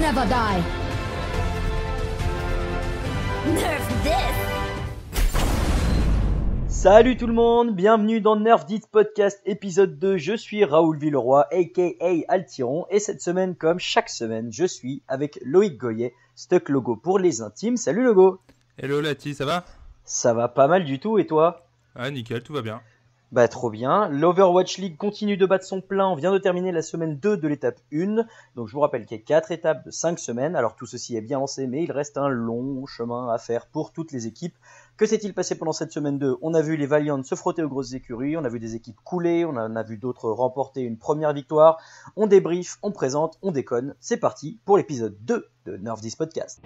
never die. Nerf this. Salut tout le monde, bienvenue dans Nerf Dit Podcast épisode 2, je suis Raoul Villeroy aka Altiron et cette semaine comme chaque semaine je suis avec Loïc Goyet, Stuck Logo pour les intimes. Salut Logo. Hello Lati, ça va? Ça va pas mal du tout et toi? Ah nickel, tout va bien. Bah trop bien, l'Overwatch League continue de battre son plein, on vient de terminer la semaine 2 de l'étape 1, donc je vous rappelle qu'il y a 4 étapes de 5 semaines, alors tout ceci est bien lancé mais il reste un long chemin à faire pour toutes les équipes. Que s'est-il passé pendant cette semaine 2? On a vu les Valiant se frotter aux grosses écuries, on a vu des équipes couler, on en a vu d'autres remporter une première victoire, on débrief, on présente, on déconne, c'est parti pour l'épisode 2 de Nerf This Podcast.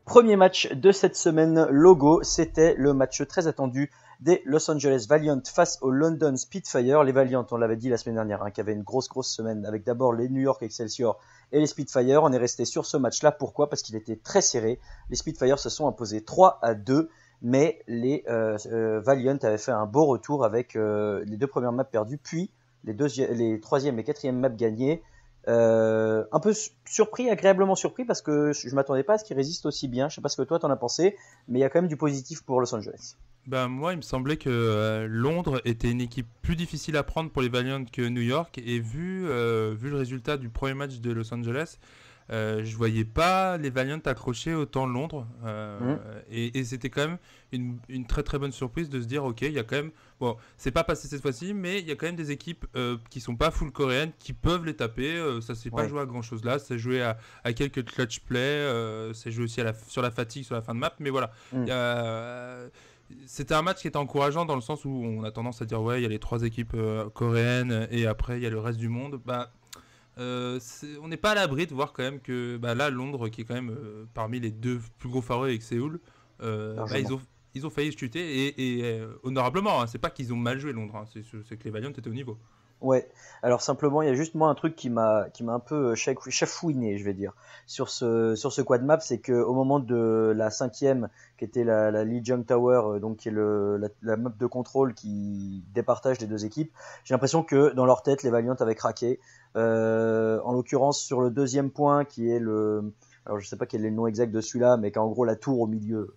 Premier match de cette semaine, Logo, c'était le match très attendu des Los Angeles Valiant face aux London Spitfire. Les Valiant, on l'avait dit la semaine dernière, qui avaient une grosse semaine avec d'abord les New York Excelsior et les Spitfire. On est resté sur ce match-là. Pourquoi ? Parce qu'il était très serré. Les Spitfire se sont imposés 3-2, mais les Valiant avaient fait un beau retour avec les deux premières maps perdues, puis les troisième et quatrième maps gagnées. Un peu surpris, agréablement surpris parce que je m'attendais pas à ce qu'ils résistent aussi bien. Je sais pas ce que toi t'en as pensé, mais il y a quand même du positif pour Los Angeles. Bah moi il me semblait que Londres était une équipe plus difficile à prendre pour les Valiant que New York et vu le résultat du premier match de Los Angeles, je voyais pas les Valiant accrocher autant Londres et c'était quand même une très très bonne surprise de se dire ok, il y a quand même, bon c'est pas passé cette fois-ci mais il y a quand même des équipes qui sont pas full coréennes qui peuvent les taper, ça s'est pas joué à grand chose là, c'est joué à quelques clutch play, c'est joué aussi sur la fatigue sur la fin de map, mais voilà, c'était un match qui était encourageant dans le sens où on a tendance à dire ouais il y a les trois équipes coréennes et après il y a le reste du monde, on n'est pas à l'abri de voir quand même que là Londres qui est quand même parmi les deux plus gros favoris avec Séoul, ils ont failli se chuter et honorablement, hein. C'est pas qu'ils ont mal joué Londres, hein. C'est que les Valiant étaient au niveau. Ouais, alors simplement il y a juste moi un truc qui m'a un peu chafouiné, je vais dire, sur ce quad map, c'est que au moment de la cinquième qui était la Lee Jung Tower, donc qui est la map de contrôle qui départage les deux équipes, j'ai l'impression que dans leur tête les Valiant avaient craqué. En l'occurrence sur le deuxième point qui est alors je sais pas quel est le nom exact de celui-là, mais qui a en gros la tour au milieu.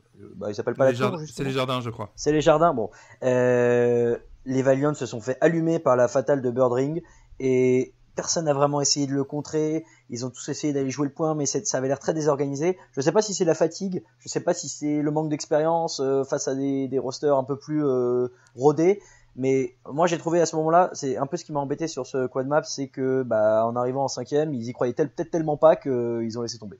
Il s'appelle pas la tour, c'est les jardins, je crois. C'est les jardins, bon. Les Valiant se sont fait allumer par la fatale de Birdring et personne n'a vraiment essayé de le contrer. Ils ont tous essayé d'aller jouer le point, mais ça avait l'air très désorganisé. Je sais pas si c'est la fatigue, je sais pas si c'est le manque d'expérience face à des rosters un peu plus rodés. Mais moi j'ai trouvé à ce moment-là, c'est un peu ce qui m'a embêté sur ce quad map, c'est que en arrivant en cinquième, ils y croyaient peut-être tellement pas qu'ils ont laissé tomber.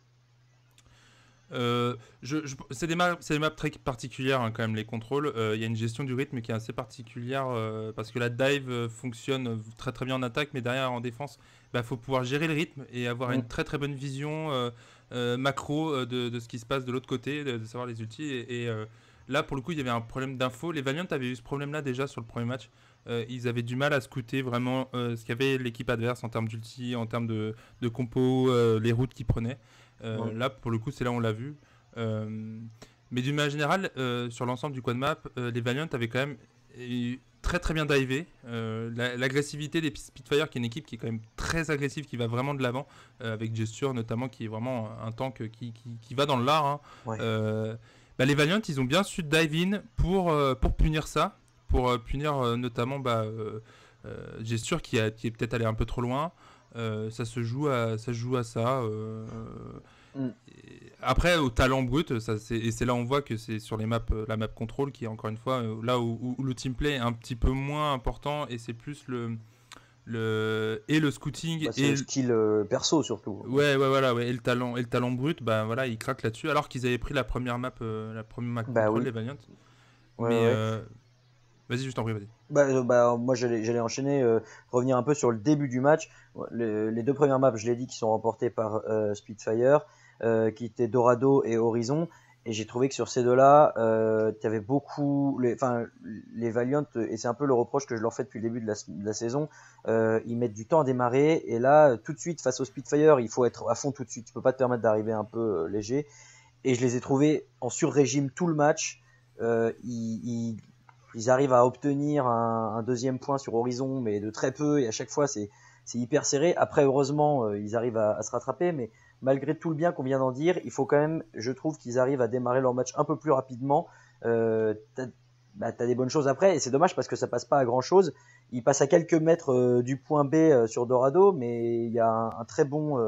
C'est des maps très particulières, hein, quand même les contrôles. Il y a une gestion du rythme qui est assez particulière parce que la dive fonctionne très très bien en attaque, mais derrière en défense, faut pouvoir gérer le rythme et avoir une très très bonne vision macro de ce qui se passe de l'autre côté, de savoir les ultis. Et là pour le coup il y avait un problème d'info. Les Valiant avaient eu ce problème-là déjà sur le premier match. Ils avaient du mal à scouter vraiment ce qu'avait l'équipe adverse en termes d'ulti, en termes de compo, les routes qu'ils prenaient. Là pour le coup c'est là où on l'a vu, mais d'une manière générale sur l'ensemble du quad map, les Valiant avaient quand même très très bien divé. L'agressivité des Spitfire qui est une équipe qui est quand même très agressive, qui va vraiment de l'avant, avec Gesture notamment qui est vraiment un tank qui va dans le lard, hein. Les Valiant ils ont bien su dive in pour punir ça, pour punir notamment Gesture qui est peut-être allé un peu trop loin. Ça se joue à ça. Après au talent brut, et c'est là où on voit que c'est sur les maps, la map contrôle qui est encore une fois là où le team play est un petit peu moins important et c'est plus le scouting et le skill perso surtout. Ouais, et le talent brut, ils craquent là-dessus alors qu'ils avaient pris la première map contrôle, les Valiant. Vas-y, je t'en prie, vas-y. Moi j'allais enchaîner, revenir un peu sur le début du match. Les deux premières maps, je l'ai dit, qui sont remportées par Spitfire, qui étaient Dorado et Horizon. Et j'ai trouvé que sur ces deux-là, tu avais beaucoup, les Valiant, et c'est un peu le reproche que je leur fais depuis le début de la saison, ils mettent du temps à démarrer. Et là, tout de suite, face au Spitfire, il faut être à fond tout de suite. Tu peux pas te permettre d'arriver un peu léger. Et je les ai trouvés en sur-régime tout le match. ils arrivent à obtenir un deuxième point sur Horizon, mais de très peu, et à chaque fois c'est hyper serré. Après, heureusement, ils arrivent à se rattraper, mais malgré tout le bien qu'on vient d'en dire, il faut quand même, je trouve qu'ils arrivent à démarrer leur match un peu plus rapidement. T'as des bonnes choses après, et c'est dommage parce que ça passe pas à grand chose. Ils passent à quelques mètres du point B sur Dorado, mais il y a un très bon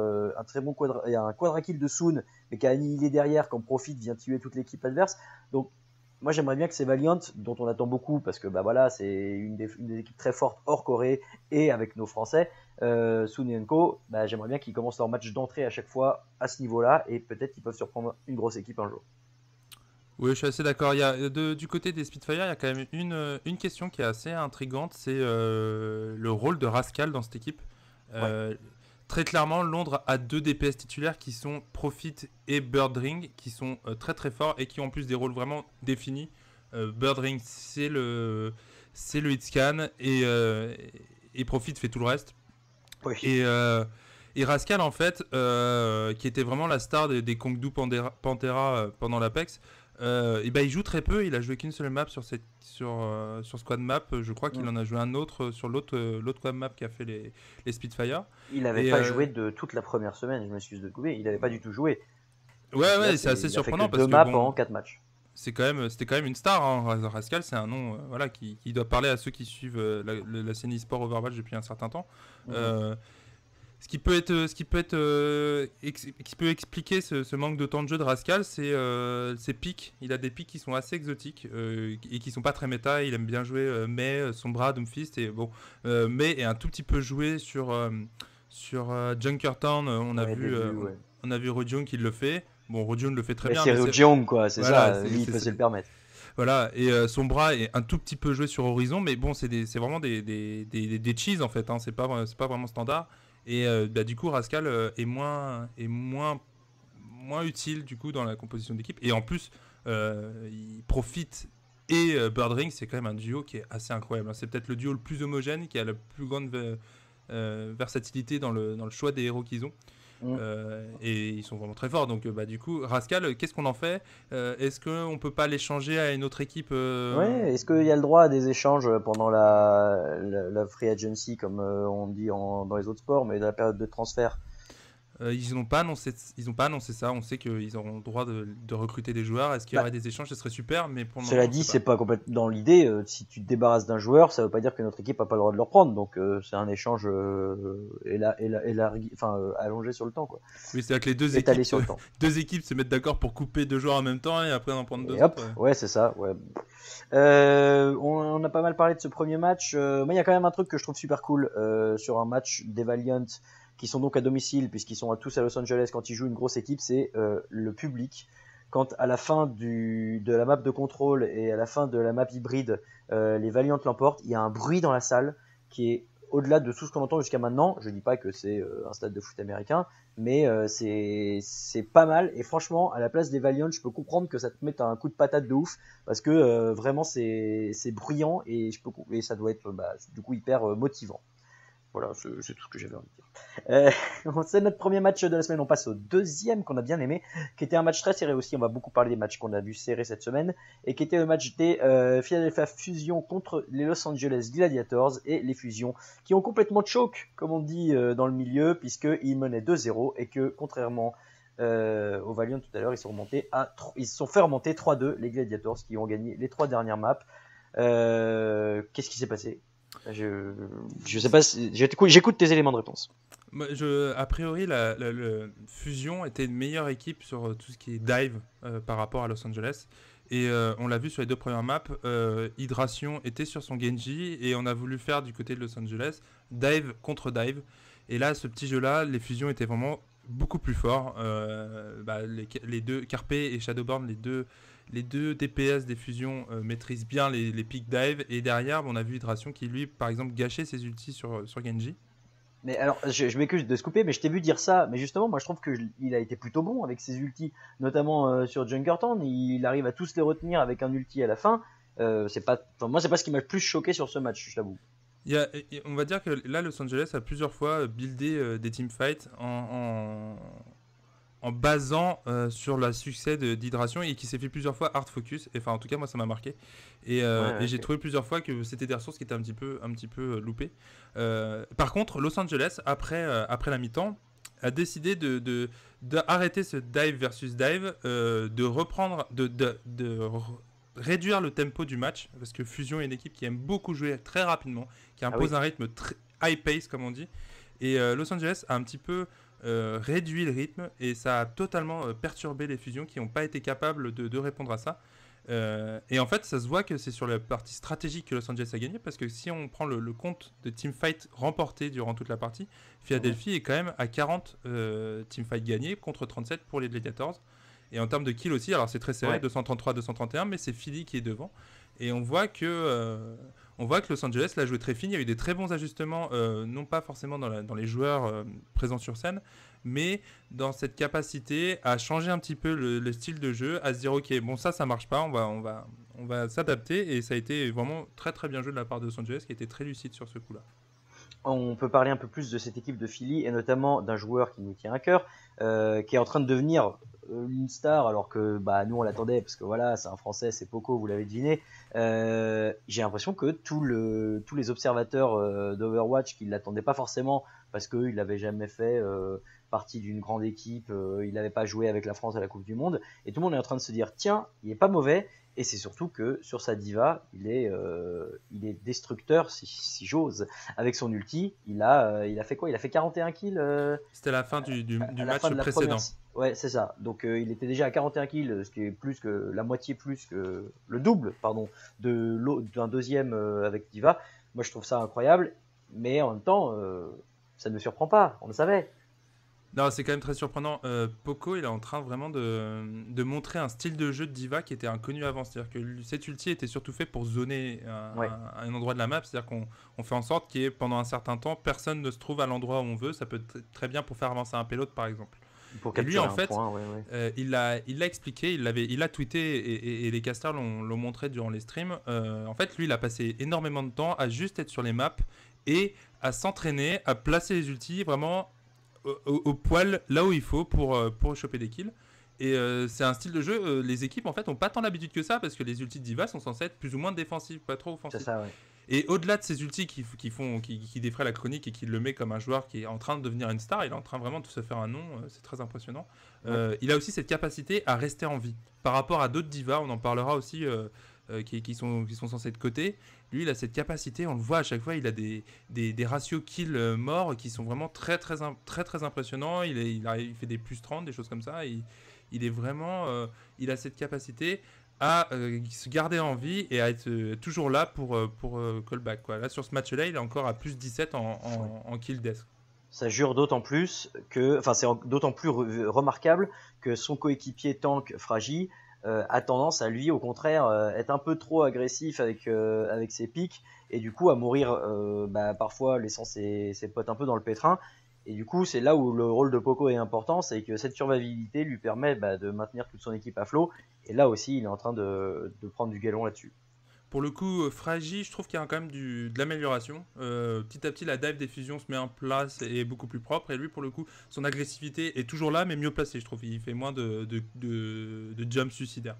il y a un quadra-kill de Soon, mais qui a annihilé derrière, qu'en profite, vient tuer toute l'équipe adverse. Donc moi j'aimerais bien que ces Valiant, dont on attend beaucoup, parce que voilà, c'est une des équipes très fortes hors Corée et avec nos Français, Soon et Co, j'aimerais bien qu'ils commencent leur match d'entrée à chaque fois à ce niveau-là, et peut-être qu'ils peuvent surprendre une grosse équipe un jour. Oui, je suis assez d'accord. Il y a, du côté des Spitfire, il y a quand même une question qui est assez intrigante, c'est le rôle de Rascal dans cette équipe. Très clairement, Londres a 2 DPS titulaires qui sont Profit et Birdring, qui sont très très forts et qui ont en plus des rôles vraiment définis. Birdring, c'est le hitscan et Profit fait tout le reste. Oui. Et Rascal, en fait, qui était vraiment la star des Kongdu Pantera pendant l'Apex, il joue très peu. Il a joué qu'une seule map sur Squad Map. Je crois qu'il en a joué un autre sur l'autre Squad Map qui a fait les Spitfire. Il n'avait pas joué de toute la première semaine, je m'excuse de couper. Il n'avait pas du tout joué. Ouais, c'est assez surprenant parce que 2 maps en 4 matchs. C'était quand même une star, hein. Rascal, c'est un nom qui doit parler à ceux qui suivent la scène e-sport Overwatch depuis un certain temps. Ce qui peut expliquer ce manque de temps de jeu de Rascal, c'est ses pics. Il a des pics qui sont assez exotiques et qui sont pas très méta. Il aime bien jouer Mei, Sombra, Doomfist et bon. Mei est un tout petit peu joué sur Junkertown. On a vu Rojung qui le fait. Bon, Rojung le fait très bien. C'est Rojung quoi, c'est ça. Lui, il peut se le permettre. Voilà, et Sombra est un tout petit peu joué sur Horizon, mais bon, c'est vraiment des cheese en fait. Hein. C'est pas vraiment standard. Et du coup, Rascal est moins utile du coup dans la composition d'équipe. Et en plus, il profite et Birdring, c'est quand même un duo qui est assez incroyable. C'est peut-être le duo le plus homogène, qui a la plus grande versatilité dans le choix des héros qu'ils ont. Et ils sont vraiment très forts. Donc du coup, Rascal, qu'est-ce qu'on en fait? Est-ce qu'on peut pas l'échanger à une autre équipe Ouais, est-ce qu'il y a le droit à des échanges pendant la free agency, comme on dit dans les autres sports, mais dans la période de transfert? Ils n'ont pas annoncé ça. On sait qu'ils auront le droit de recruter des joueurs. Est-ce qu'il y aurait des échanges? Ce serait super, mais pour le moment, cela dit, c'est pas complètement dans l'idée. Si tu te débarrasses d'un joueur, ça veut pas dire que notre équipe a pas le droit de le reprendre. Donc c'est un échange allongé sur le temps, quoi. Oui, c'est-à-dire que les deux équipes se mettent d'accord pour couper 2 joueurs en même temps et après en prendre 2 autres. Ouais, c'est ça. Ouais. On a pas mal parlé de ce premier match. Mais il y a quand même un truc que je trouve super cool sur un match des Valiant, qui sont donc à domicile puisqu'ils sont tous à Los Angeles quand ils jouent une grosse équipe, c'est le public. Quand à la fin de la map de contrôle et à la fin de la map hybride, les Valiant l'emportent, il y a un bruit dans la salle qui est au-delà de tout ce qu'on entend jusqu'à maintenant. Je dis pas que c'est un stade de foot américain, mais c'est pas mal. Et franchement, à la place des Valiant, je peux comprendre que ça te mette un coup de patate de ouf, parce que vraiment c'est bruyant et ça doit être du coup hyper motivant. Voilà, c'est tout ce que j'avais envie de dire. C'est notre premier match de la semaine. On passe au deuxième qu'on a bien aimé, qui était un match très serré aussi. On va beaucoup parler des matchs qu'on a vu serrés cette semaine, et qui était le match des Philadelphia Fusion contre les Los Angeles Gladiators, et les Fusions qui ont complètement choke, comme on dit dans le milieu, puisqu'ils menaient 2-0 et que contrairement aux Valiant tout à l'heure, ils se sont fait remonter 3-2, les Gladiators qui ont gagné les 3 dernières maps. Qu'est-ce qui s'est passé? Je sais pas j'écoute tes éléments de réponse. A priori, la Fusion était une meilleure équipe sur tout ce qui est dive par rapport à Los Angeles. Et on l'a vu sur les 2 premières maps, Hydration était sur son Genji et on a voulu faire du côté de Los Angeles dive contre dive. Et là, ce petit jeu-là, les Fusions étaient vraiment beaucoup plus forts. Les deux, Carpe et Shadowborn, les deux DPS des Fusions maîtrisent bien les pick dive, et derrière on a vu Hydration qui lui par exemple gâchait ses ultis sur Genji. Mais alors je m'excuse de se couper, mais je t'ai vu dire ça, mais justement moi je trouve qu'il a été plutôt bon avec ses ultis, notamment sur Junkertown. Il arrive à tous les retenir avec un ulti à la fin. Moi c'est pas ce qui m'a le plus choqué sur ce match, je t'avoue. On va dire que là Los Angeles a plusieurs fois buildé des teamfights en basant sur le succès d'Hydration et qui s'est fait plusieurs fois hard focus. Enfin, en tout cas, moi, ça m'a marqué. Et j'ai trouvé plusieurs fois que c'était des ressources qui étaient un petit peu loupées. Par contre, Los Angeles, après la mi-temps, a décidé d'arrêter ce dive versus dive, de reprendre, réduire le tempo du match, parce que Fusion est une équipe qui aime beaucoup jouer très rapidement, qui impose un rythme très high pace, comme on dit. Et Los Angeles a un petit peu réduit le rythme et ça a totalement perturbé les Fusions qui n'ont pas été capables de répondre à ça. Et en fait, ça se voit que c'est sur la partie stratégique que Los Angeles a gagné, parce que si on prend le compte de teamfight remporté durant toute la partie, Philadelphie est quand même à 40 teamfights gagnés contre 37 pour les Gladiators. Et en termes de kills aussi, alors c'est très serré, 233-231, mais c'est Philly qui est devant. Et on voit que Los Angeles l'a joué très fine. Il y a eu des très bons ajustements, non pas forcément dans les joueurs présents sur scène, mais dans cette capacité à changer un petit peu le style de jeu, à se dire ok, bon ça marche pas, on va s'adapter. Et ça a été vraiment très très bien joué de la part de Los Angeles, qui a été très lucide sur ce coup-là. On peut parler un peu plus de cette équipe de Philly et notamment d'un joueur qui nous tient à cœur, qui est en train de devenir une star, alors que nous on l'attendait parce que voilà, c'est un Français, c'est Poco, vous l'avez deviné. J'ai l'impression que tous les observateurs d'Overwatch qui l'attendaient pas forcément parce qu'il n'avait jamais fait partie d'une grande équipe, il n'avait pas joué avec la France à la Coupe du Monde, et tout le monde est en train de se dire tiens, il est pas mauvais. Et c'est surtout que sur sa diva, il est destructeur, si j'ose. Avec son ulti, il a fait quoi ? Il a fait 41 kills. C'était la fin du match précédent. Ouais, c'est ça. Donc il était déjà à 41 kills, ce qui est plus que la moitié plus que le double, pardon, d'un deuxième avec diva. Moi, je trouve ça incroyable, mais en même temps, ça ne me surprend pas. On le savait. Non, c'est quand même très surprenant. Poco, il est en train vraiment de montrer un style de jeu de diva qui était inconnu avant. C'est-à-dire que cet ulti était surtout fait pour zoner un endroit de la map. C'est-à-dire qu'on fait en sorte qu'il y ait, pendant un certain temps, personne ne se trouve à l'endroit où on veut. Ça peut être très bien pour faire avancer un payload, par exemple. Pour et lui, en fait, il l'a expliqué, il l'a tweeté et les casters l'ont montré durant les streams. En fait, lui, il a passé énormément de temps à juste être sur les maps et à s'entraîner, à placer les ultis vraiment au poil là où il faut pour choper des kills. Et c'est un style de jeu, les équipes en fait ont pas tant l'habitude que ça, parce que les ultis de diva sont censés être plus ou moins défensifs, pas trop offensifs. C'est ça, ouais. Et au-delà de ces ultis qui défraient la chronique et qui le met comme un joueur qui est en train de devenir une star, il est en train vraiment de se faire un nom, c'est très impressionnant. Il a aussi cette capacité à rester en vie. Par rapport à d'autres divas, on en parlera aussi, qui sont censés être cotés. Lui, il a cette capacité, on le voit à chaque fois, il a des ratios kills morts qui sont vraiment très très impressionnants. Il fait des plus 30, des choses comme ça. Il est vraiment, il a cette capacité à se garder en vie et à être toujours là pour callback, quoi. Là, sur ce match-là, il est encore à plus 17 en kill death. Ça jure d'autant plus que, enfin, c'est d'autant plus remarquable que son coéquipier tank Fragi a tendance à lui, au contraire, être un peu trop agressif avec ses pics et du coup à mourir parfois laissant ses potes un peu dans le pétrin. Et du coup, c'est là où le rôle de Poco est important, c'est que cette survivabilité lui permet de maintenir toute son équipe à flot. Et là aussi, il est en train de prendre du galon là-dessus. Pour le coup, Fragi, je trouve qu'il y a quand même de l'amélioration. Petit à petit, la dive des fusions se met en place et est beaucoup plus propre. Et lui, pour le coup, son agressivité est toujours là, mais mieux placée, je trouve. Il fait moins de jump suicidaire.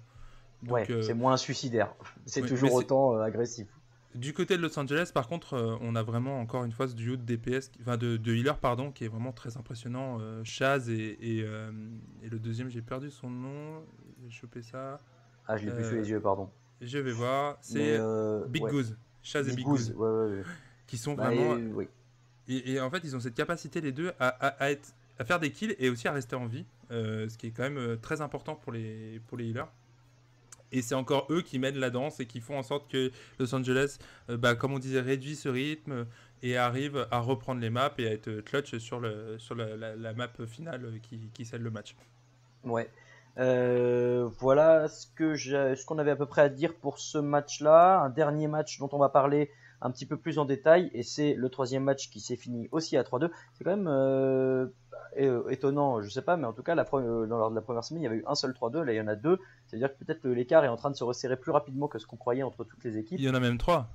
Donc, c'est moins suicidaire. C'est toujours autant agressif. Du côté de Los Angeles, par contre, on a vraiment encore une fois ce duo de DPS, enfin de healer, pardon, qui est vraiment très impressionnant. Chaz et le deuxième, j'ai perdu son nom. J'ai chopé ça. Ah, je l'ai plus sous les yeux, pardon. Je vais voir. C'est Big Goose. Chaz et Big Goose. Ouais. Qui sont vraiment. Et en fait, ils ont cette capacité, les deux, à faire des kills et aussi à rester en vie. Ce qui est quand même très important pour les healers. Et c'est encore eux qui mènent la danse et qui font en sorte que Los Angeles, comme on disait, réduit ce rythme et arrive à reprendre les maps et à être clutch sur la map finale qui scelle le match. Ouais. Voilà ce qu'on avait à peu près à dire pour ce match-là. Un dernier match dont on va parler un petit peu plus en détail, et c'est le troisième match qui s'est fini aussi à 3-2. C'est quand même étonnant, je sais pas, mais en tout cas lors de la première semaine il y avait eu un seul 3-2, là il y en a deux, c'est-à-dire que peut-être l'écart est en train de se resserrer plus rapidement que ce qu'on croyait entre toutes les équipes. Il y en a même 3.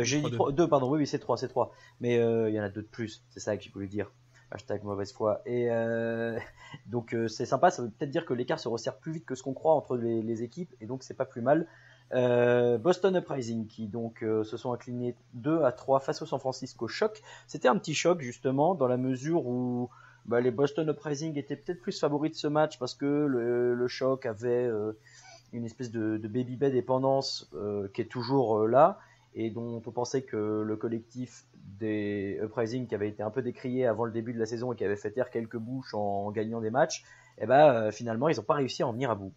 J'ai dit 2, pardon, oui c'est 3, mais il y en a 2 de plus, c'est ça que j'ai voulu dire. Hashtag mauvaise foi. Et donc c'est sympa, ça veut peut-être dire que l'écart se resserre plus vite que ce qu'on croit entre les équipes, et donc c'est pas plus mal. Boston Uprising qui donc se sont inclinés 2-3 face au San Francisco Shock. C'était un petit choc justement dans la mesure où les Boston Uprising étaient peut-être plus favoris de ce match parce que le Shock avait une espèce de baby bay dépendance qui est toujours là et dont on pensait que le collectif des Uprising qui avait été un peu décrié avant le début de la saison et qui avait fait taire quelques bouches en gagnant des matchs, finalement ils n'ont pas réussi à en venir à bout.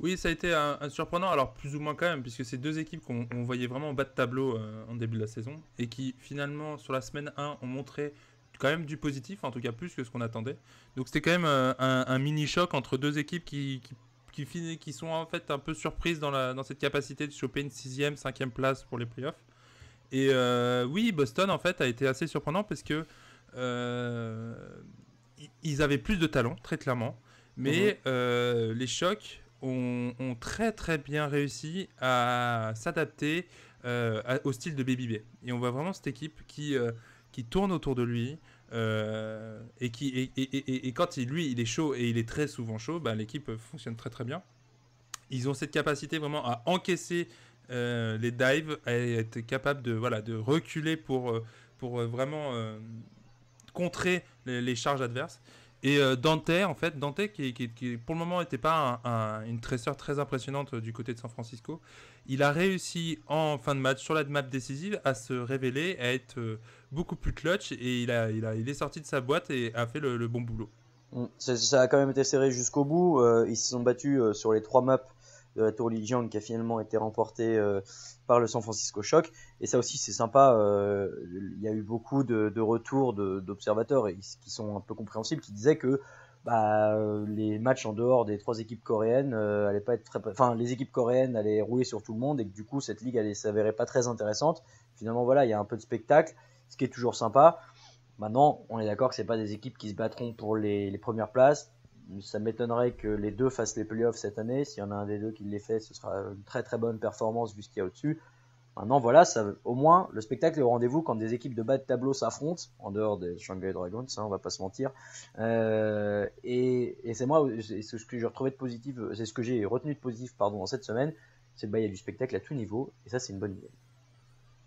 Oui, ça a été un surprenant, alors plus ou moins quand même, puisque c'est deux équipes qu'on voyait vraiment en bas de tableau en début de la saison, et qui finalement sur la semaine 1 ont montré quand même du positif, en tout cas plus que ce qu'on attendait. Donc c'était quand même un mini-choc entre deux équipes qui sont en fait un peu surprises dans cette capacité de choper une 6e, 5e place pour les playoffs. Et oui, Boston en fait a été assez surprenant parce que ils avaient plus de talent, très clairement, mais les Chocs ont très très bien réussi à s'adapter au style de Baby Bay. Et on voit vraiment cette équipe qui tourne autour de lui et quand il est chaud et il est très souvent chaud, l'équipe fonctionne très très bien. Ils ont cette capacité vraiment à encaisser les dives, à être capable de reculer pour vraiment contrer les charges adverses. Et Dante qui pour le moment n'était pas une tresseur très impressionnante du côté de San Francisco, il a réussi en fin de match sur la map décisive à se révéler, à être beaucoup plus clutch et il est sorti de sa boîte et a fait le bon boulot. Ça a quand même été serré jusqu'au bout. Ils se sont battus sur les 3 maps de la Tour Lijiang qui a finalement été remportée par le San Francisco Shock. Et ça aussi c'est sympa. Il y a eu beaucoup de retours d'observateurs qui sont un peu compréhensibles, qui disaient que les matchs en dehors des 3 équipes coréennes allaient pas être les équipes coréennes allaient rouler sur tout le monde et que du coup cette ligue allait s'avérer pas très intéressante. Finalement voilà, il y a un peu de spectacle, ce qui est toujours sympa. Maintenant, on est d'accord que c'est pas des équipes qui se battront pour les premières places. Ça m'étonnerait que les deux fassent les playoffs cette année. S'il y en a un des deux qui les fait, ce sera une très très bonne performance vu ce qu'il y a au-dessus. Maintenant, voilà, au moins, le spectacle est au rendez-vous quand des équipes de bas de tableau s'affrontent, en dehors des Shanghai Dragons, on va pas se mentir. Et c'est ce que j'ai retrouvé de positif, c'est ce que j'ai retenu de positif, en cette semaine, c'est qu'il y a du spectacle à tout niveau, et ça, c'est une bonne idée.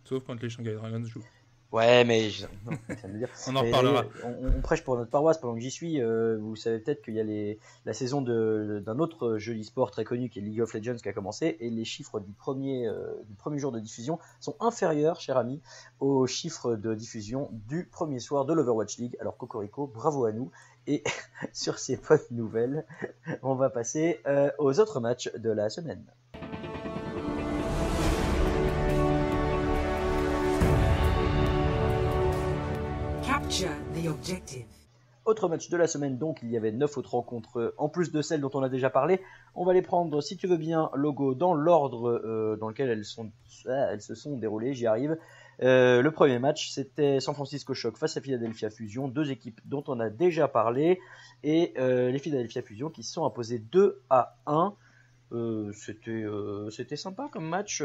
Sauf quand les Shanghai Dragons jouent. Ouais, mais ça veut dire. On en reparlera. On prêche pour notre paroisse pendant que j'y suis. Vous savez peut-être qu'il y a la saison d'un autre jeu e-sport très connu qui est League of Legends qui a commencé, et les chiffres du premier jour de diffusion sont inférieurs, cher ami, aux chiffres de diffusion du premier soir de l'Overwatch League. Alors Cocorico, bravo à nous. Et sur ces bonnes nouvelles, on va passer aux autres matchs de la semaine. The objective. Autre match de la semaine, donc il y avait 9 autres rencontres en plus de celles dont on a déjà parlé. On va les prendre, si tu veux bien, Logo, dans l'ordre dans lequel elles se sont déroulées. J'y arrive. Le premier match, c'était San Francisco Shock face à Philadelphia Fusion, deux équipes dont on a déjà parlé, et les Philadelphia Fusion qui se sont imposés 2-1. C'était sympa comme match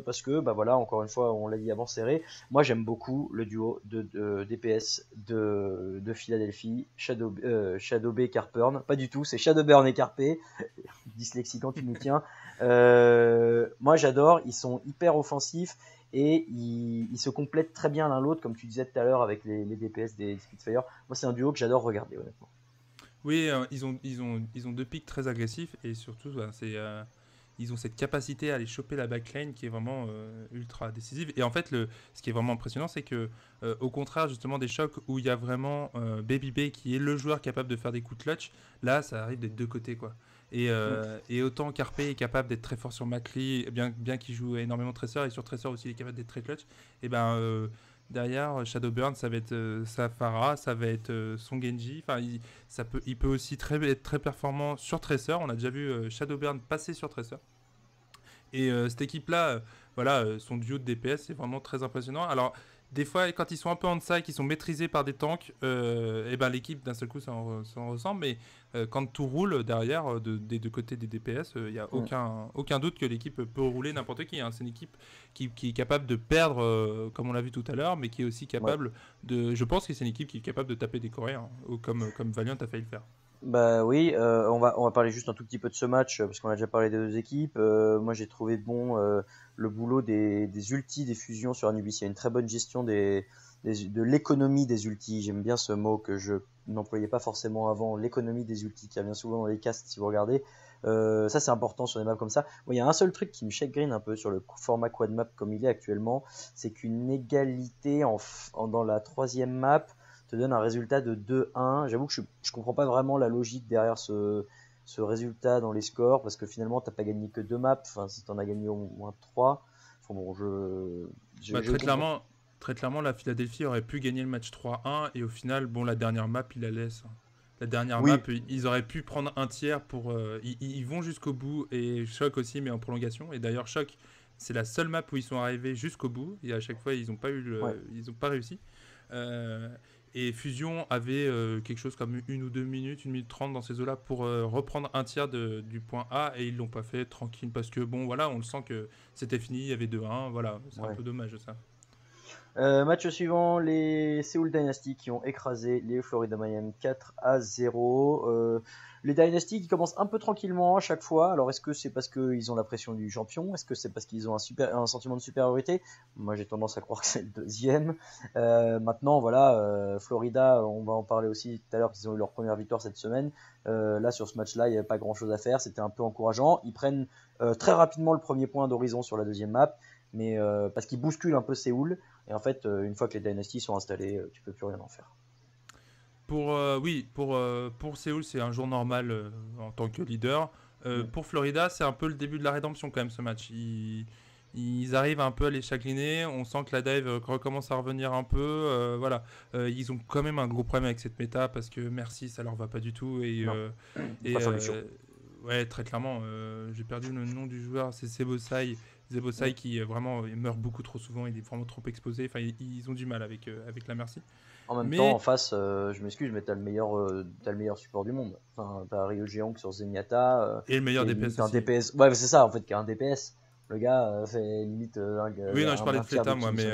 parce que encore une fois on l'a dit avant, serré. Moi j'aime beaucoup le duo de DPS de Philadelphie, Shadowbay Carpern, pas du tout, c'est Shadowburn et Carpe. Dyslexie quand tu nous tiens. Moi j'adore, ils sont hyper offensifs et ils se complètent très bien l'un l'autre, comme tu disais tout à l'heure avec les DPS des Spitfire. Moi c'est un duo que j'adore regarder, honnêtement. Oui, ils ont deux pics très agressifs et surtout ils ont cette capacité à aller choper la backline qui est vraiment ultra décisive. Et en fait, ce qui est vraiment impressionnant, c'est que au contraire justement des chocs où il y a vraiment Baby Bay qui est le joueur capable de faire des coups de clutch, là ça arrive des deux côtés quoi. Et autant Carpe est capable d'être très fort sur Macri, bien qu'il joue énormément Tracer, et sur Tracer aussi il est capable d'être très clutch, et derrière Shadowburn ça va être sa Pharah, ça va être son Genji, enfin il peut aussi être très performant sur Tracer. On a déjà vu Shadowburn passer sur Tracer, et cette équipe là voilà, son duo de DPS c'est vraiment très impressionnant. Alors des fois quand ils sont un peu en deçà et qu'ils sont maîtrisés par des tanks, et ben l'équipe d'un seul coup ça en ressent, mais quand tout roule derrière des deux côtés des DPS, il n'y a aucun doute que l'équipe peut rouler n'importe qui, hein. C'est une équipe qui est capable de perdre, comme on l'a vu tout à l'heure, mais qui est aussi capable de... Je pense que c'est une équipe qui est capable de taper des Coréens, comme Valiant a failli le faire. Bah oui, on va parler juste un tout petit peu de ce match parce qu'on a déjà parlé des deux équipes. Moi j'ai trouvé bon le boulot des ultis, des fusions sur Anubis. Il y a une très bonne gestion de l'économie des ultis. J'aime bien ce mot que je n'employais pas forcément avant, l'économie des ultis qui revient souvent dans les casts si vous regardez. Ça c'est important sur des maps comme ça. Bon, il y a un seul truc qui me chagrine un peu sur le format quad map comme il est actuellement, c'est qu'une égalité dans la troisième map te donne un résultat de 2-1. J'avoue que je comprends pas vraiment la logique derrière ce résultat dans les scores, parce que finalement, t'as pas gagné que 2 maps, enfin, si t'en as gagné au moins 3. Enfin, bon, très clairement, la Philadelphie aurait pu gagner le match 3-1, et au final, bon, la dernière map, ils la laissent. La dernière Oui. map, ils auraient pu prendre un tiers pour... ils vont jusqu'au bout, et Shock aussi, mais en prolongation. Et d'ailleurs, Shock, c'est la seule map où ils sont arrivés jusqu'au bout, et à chaque fois, ils n'ont pas ils ont pas réussi. Et Fusion avait quelque chose comme 1 ou 2 minutes, 1 minute 30 dans ces eaux-là pour reprendre un tiers du point A, et ils l'ont pas fait tranquille parce que bon voilà, on le sent que c'était fini, il y avait 2-1, voilà, c'est un peu dommage ça. Match suivant, les Seoul Dynasty qui ont écrasé les Florida Mayhem 4-0. Les Dynasty qui commencent un peu tranquillement à chaque fois. Alors est-ce que c'est parce qu'ils ont la pression du champion? Est-ce que c'est parce qu'ils ont un sentiment de supériorité? Moi j'ai tendance à croire que c'est le deuxième. Maintenant voilà, Florida, on va en parler aussi tout à l'heure, qu'ils ont eu leur première victoire cette semaine. Là sur ce match-là, il n'y avait pas grand-chose à faire, c'était un peu encourageant. Ils prennent très rapidement le premier point d'horizon sur la deuxième map, mais parce qu'ils bousculent un peu Séoul. Et en fait, une fois que les dynasties sont installées, tu peux plus rien en faire. Pour Séoul, c'est un jour normal en tant que leader. Pour Florida, c'est un peu le début de la rédemption quand même ce match. Ils arrivent un peu à les chagriner. On sent que la dive recommence à revenir un peu. Voilà, ils ont quand même un gros problème avec cette méta parce que merci, ça leur va pas du tout. Pas solution. Ouais, très clairement, j'ai perdu le nom du joueur, c'est Zebosai qui vraiment meurt beaucoup trop souvent, il est vraiment trop exposé. Enfin, ils ont du mal avec la merci. En même temps, en face, je m'excuse, mais t'as le meilleur support du monde. Enfin, t'as Ryo Jeong sur Zenyatta. Et le meilleur DPS aussi. DPS. Ouais, c'est ça, en fait, qui a un DPS. Le gars fait limite. Oui, non, je parlais de Fleta, moi, mais.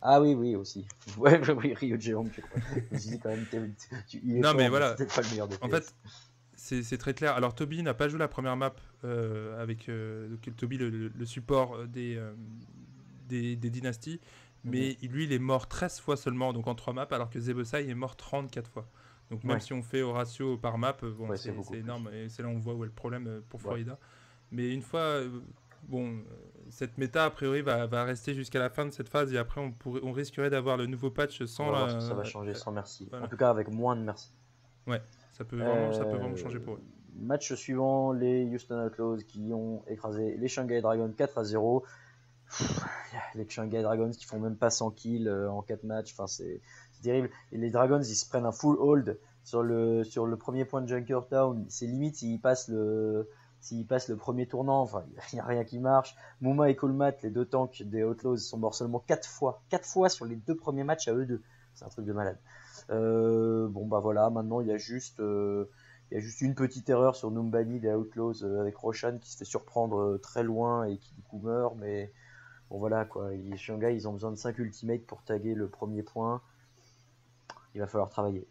Ah oui, aussi. Ouais, oui, Ryo Jeong, je crois. Je me suis dit quand même, non, mais voilà. C'est peut-être pas le meilleur DPS. En fait, c'est très clair. Alors, Toby n'a pas joué la première map avec Toby, le support des dynasties. Mais lui, il est mort 13 fois seulement, donc en 3 maps, alors que Zebosai est mort 34 fois. Donc même si on fait au ratio par map, bon, c'est énorme. Et c'est là où on voit où est le problème pour Florida. Mais une fois, cette méta, a priori, va rester jusqu'à la fin de cette phase. Et après, on risquerait d'avoir le nouveau patch sans... ça va changer sans merci. Voilà. En tout cas, avec moins de merci. Ouais, ça peut vraiment changer pour eux. Match suivant, les Houston Outlaws qui ont écrasé les Shanghai Dragons 4-0. Les Shanghai Dragons qui font même pas 100 kills en 4 matchs, enfin c'est terrible. Et les Dragons ils se prennent un full hold sur le premier point de Junkertown. C'est limite s'ils passent le premier tournant, enfin il n'y a rien qui marche. Mouma et Colmat, les deux tanks des Outlaws, sont morts seulement 4 fois sur les 2 premiers matchs à eux deux. C'est un truc de malade. Bon bah voilà, maintenant il y a juste une petite erreur sur Numbani des Outlaws avec Roshan qui se fait surprendre très loin et qui du coup meurt, mais bon voilà quoi, les Shanghai ils ont besoin de 5 ultimates pour taguer le premier point. Il va falloir travailler.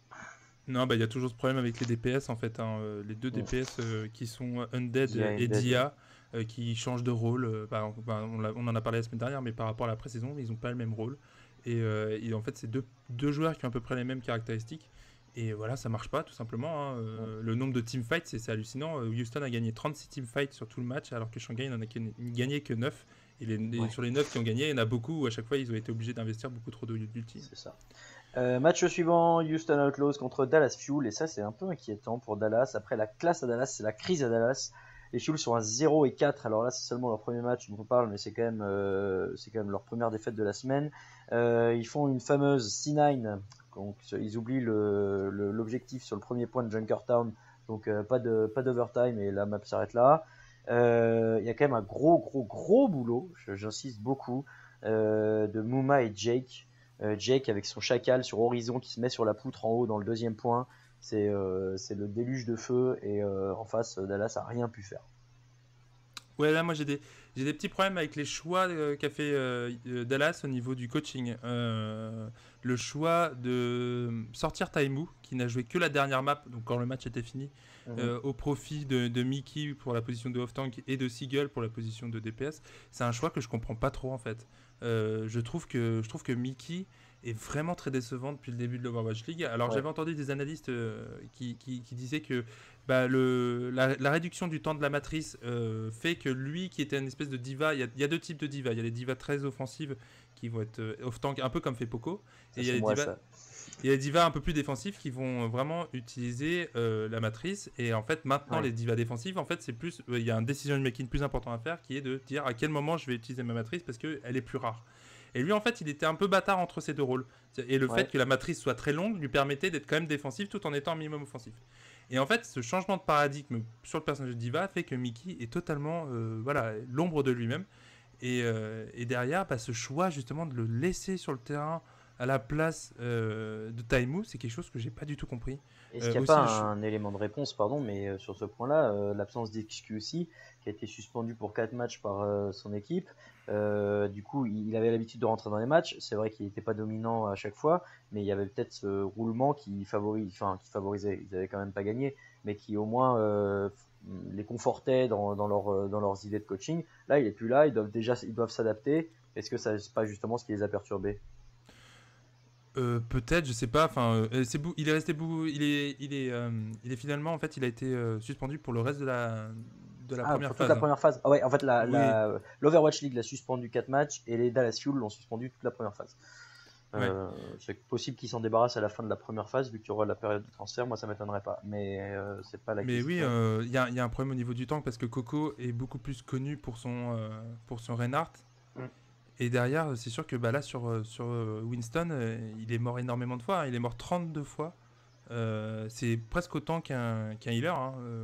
Non, bah il y a toujours ce problème avec les DPS en fait, hein. Les deux DPS qui sont Undead et Dia qui changent de rôle. On en a parlé la semaine dernière, mais par rapport à la pré-saison, ils n'ont pas le même rôle. Et en fait, c'est deux joueurs qui ont à peu près les mêmes caractéristiques. Et voilà, ça marche pas tout simplement, hein. Le nombre de teamfights, c'est hallucinant. Houston a gagné 36 teamfights sur tout le match, alors que Shanghai n'en a gagné que 9. Et sur les 9 qui ont gagné, il y en a beaucoup où à chaque fois ils ont été obligés d'investir beaucoup trop d'ulti. C'est ça. Match suivant, Houston Outlaws contre Dallas Fuel, et ça c'est un peu inquiétant pour Dallas. Après la classe à Dallas, c'est la crise à Dallas. Les Fuel sont à 0 et 4, alors là c'est seulement leur premier match dont on parle, mais c'est quand même leur première défaite de la semaine. Ils font une fameuse C9, donc ils oublient l'objectif sur le premier point de Junkertown, donc pas d'overtime et la map s'arrête là. Il y a quand même un gros boulot, j'insiste beaucoup, de Mouma et Jake. Jake avec son chacal sur Horizon qui se met sur la poutre en haut dans le deuxième point. C'est le déluge de feu et en face, Dallas a rien pu faire. Ouais, là, moi, j'ai des petits problèmes avec les choix qu'a fait Dallas au niveau du coaching. Le choix de sortir Taimu, qui n'a joué que la dernière map, donc quand le match était fini, au profit de Mickey pour la position de off-tank et de Seagull pour la position de DPS, c'est un choix que je comprends pas trop, en fait. Je trouve que Mickey est vraiment très décevant depuis le début de l'Overwatch League. Alors, j'avais entendu des analystes qui disaient que la réduction du temps de la matrice fait que lui, qui était une espèce de diva, il y a deux types de divas. Il y a les divas très offensives qui vont être off-tank, un peu comme fait Poco. Ça, et il y a les divas un peu plus défensifs qui vont vraiment utiliser la matrice. Et en fait, maintenant, les divas défensives, en fait, c'est plus, il y a un decision making plus important à faire qui est de dire à quel moment je vais utiliser ma matrice parce qu'elle est plus rare. Et lui, en fait, il était un peu bâtard entre ces deux rôles. Et le fait que la matrice soit très longue lui permettait d'être quand même défensif tout en étant un minimum offensif. Et en fait, ce changement de paradigme sur le personnage de Diva fait que Mickey est totalement l'ombre de lui-même. Et derrière, ce choix justement de le laisser sur le terrain à la place de Taimu, c'est quelque chose que j'ai pas du tout compris. Est-ce qu'il n'y a pas un élément de réponse, mais sur ce point-là, l'absence d'XQC, qui a été suspendu pour 4 matchs par son équipe, du coup, il avait l'habitude de rentrer dans les matchs. C'est vrai qu'il n'était pas dominant à chaque fois, mais il y avait peut-être ce roulement qui favorisait. Ils n'avaient quand même pas gagné, mais qui au moins les confortait dans leurs idées de coaching. Là, il est plus là. Ils doivent s'adapter. Est-ce que ça c'est pas justement ce qui les a perturbés? Peut-être, je sais pas. Enfin, il est resté il est finalement en fait, il a été suspendu pour le reste de la première phase. La première phase. Ah ouais, en fait, l'Overwatch League l'a suspendu 4 matchs et les Dallas Fuel l'ont suspendu toute la première phase. C'est possible qu'ils s'en débarrassent à la fin de la première phase, vu qu'il y aura la période de transfert. Moi, ça m'étonnerait pas, mais c'est pas la question. Mais oui, il y a un problème au niveau du tank parce que Coco est beaucoup plus connu pour son Reinhardt. Et derrière, c'est sûr que là, sur Winston, il est mort énormément de fois. Il est mort 32 fois. C'est presque autant qu'un healer.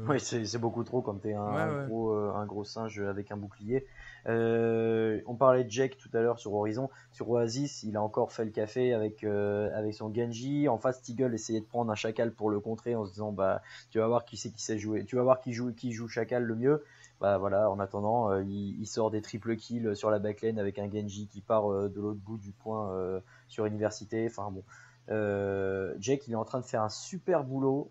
Oui, c'est beaucoup trop quand t'es un gros singe avec un bouclier. On parlait de Jake tout à l'heure sur Horizon. Sur Oasis, il a encore fait le café avec son Genji. En face, Teagle essayait de prendre un Chacal pour le contrer en se disant tu vas voir qui sait jouer. Tu vas voir qui joue Chacal le mieux. Voilà, en attendant, il sort des triple kills sur la backlane avec un Genji qui part de l'autre bout du point sur Université. Enfin bon. Jake, il est en train de faire un super boulot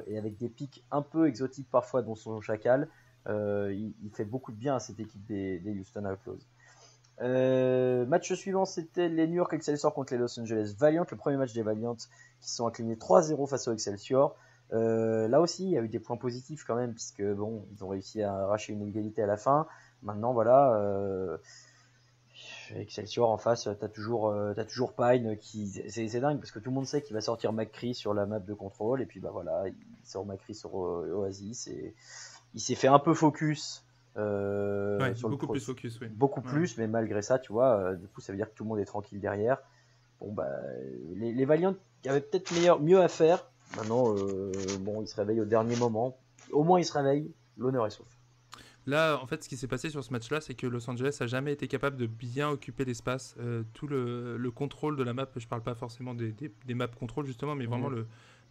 et avec des pics un peu exotiques parfois, dont son Chacal. Il fait beaucoup de bien à cette équipe des Houston Outlaws. Match suivant, c'était les New York Excelsior contre les Los Angeles Valiant, le premier match des Valiant qui se sont inclinés 3-0 face aux Excelsior. Là aussi, il y a eu des points positifs quand même, puisque ils ont réussi à arracher une égalité à la fin. Maintenant, voilà, Excelsior en face, t'as toujours Pine qui, c'est dingue parce que tout le monde sait qu'il va sortir McCree sur la map de contrôle, et puis voilà, il sort McCree sur Oasis et il s'est fait un peu focus. Sur beaucoup plus focus, oui. Beaucoup plus, mais malgré ça, tu vois, du coup, ça veut dire que tout le monde est tranquille derrière. Les Valiant avaient peut-être mieux à faire. Maintenant, ils se réveillent au dernier moment. Au moins, ils se réveillent. L'honneur est sauf. Là, en fait, ce qui s'est passé sur ce match-là, c'est que Los Angeles n'a jamais été capable de bien occuper l'espace. Tout le contrôle de la map, je parle pas forcément des maps contrôle, justement, mais vraiment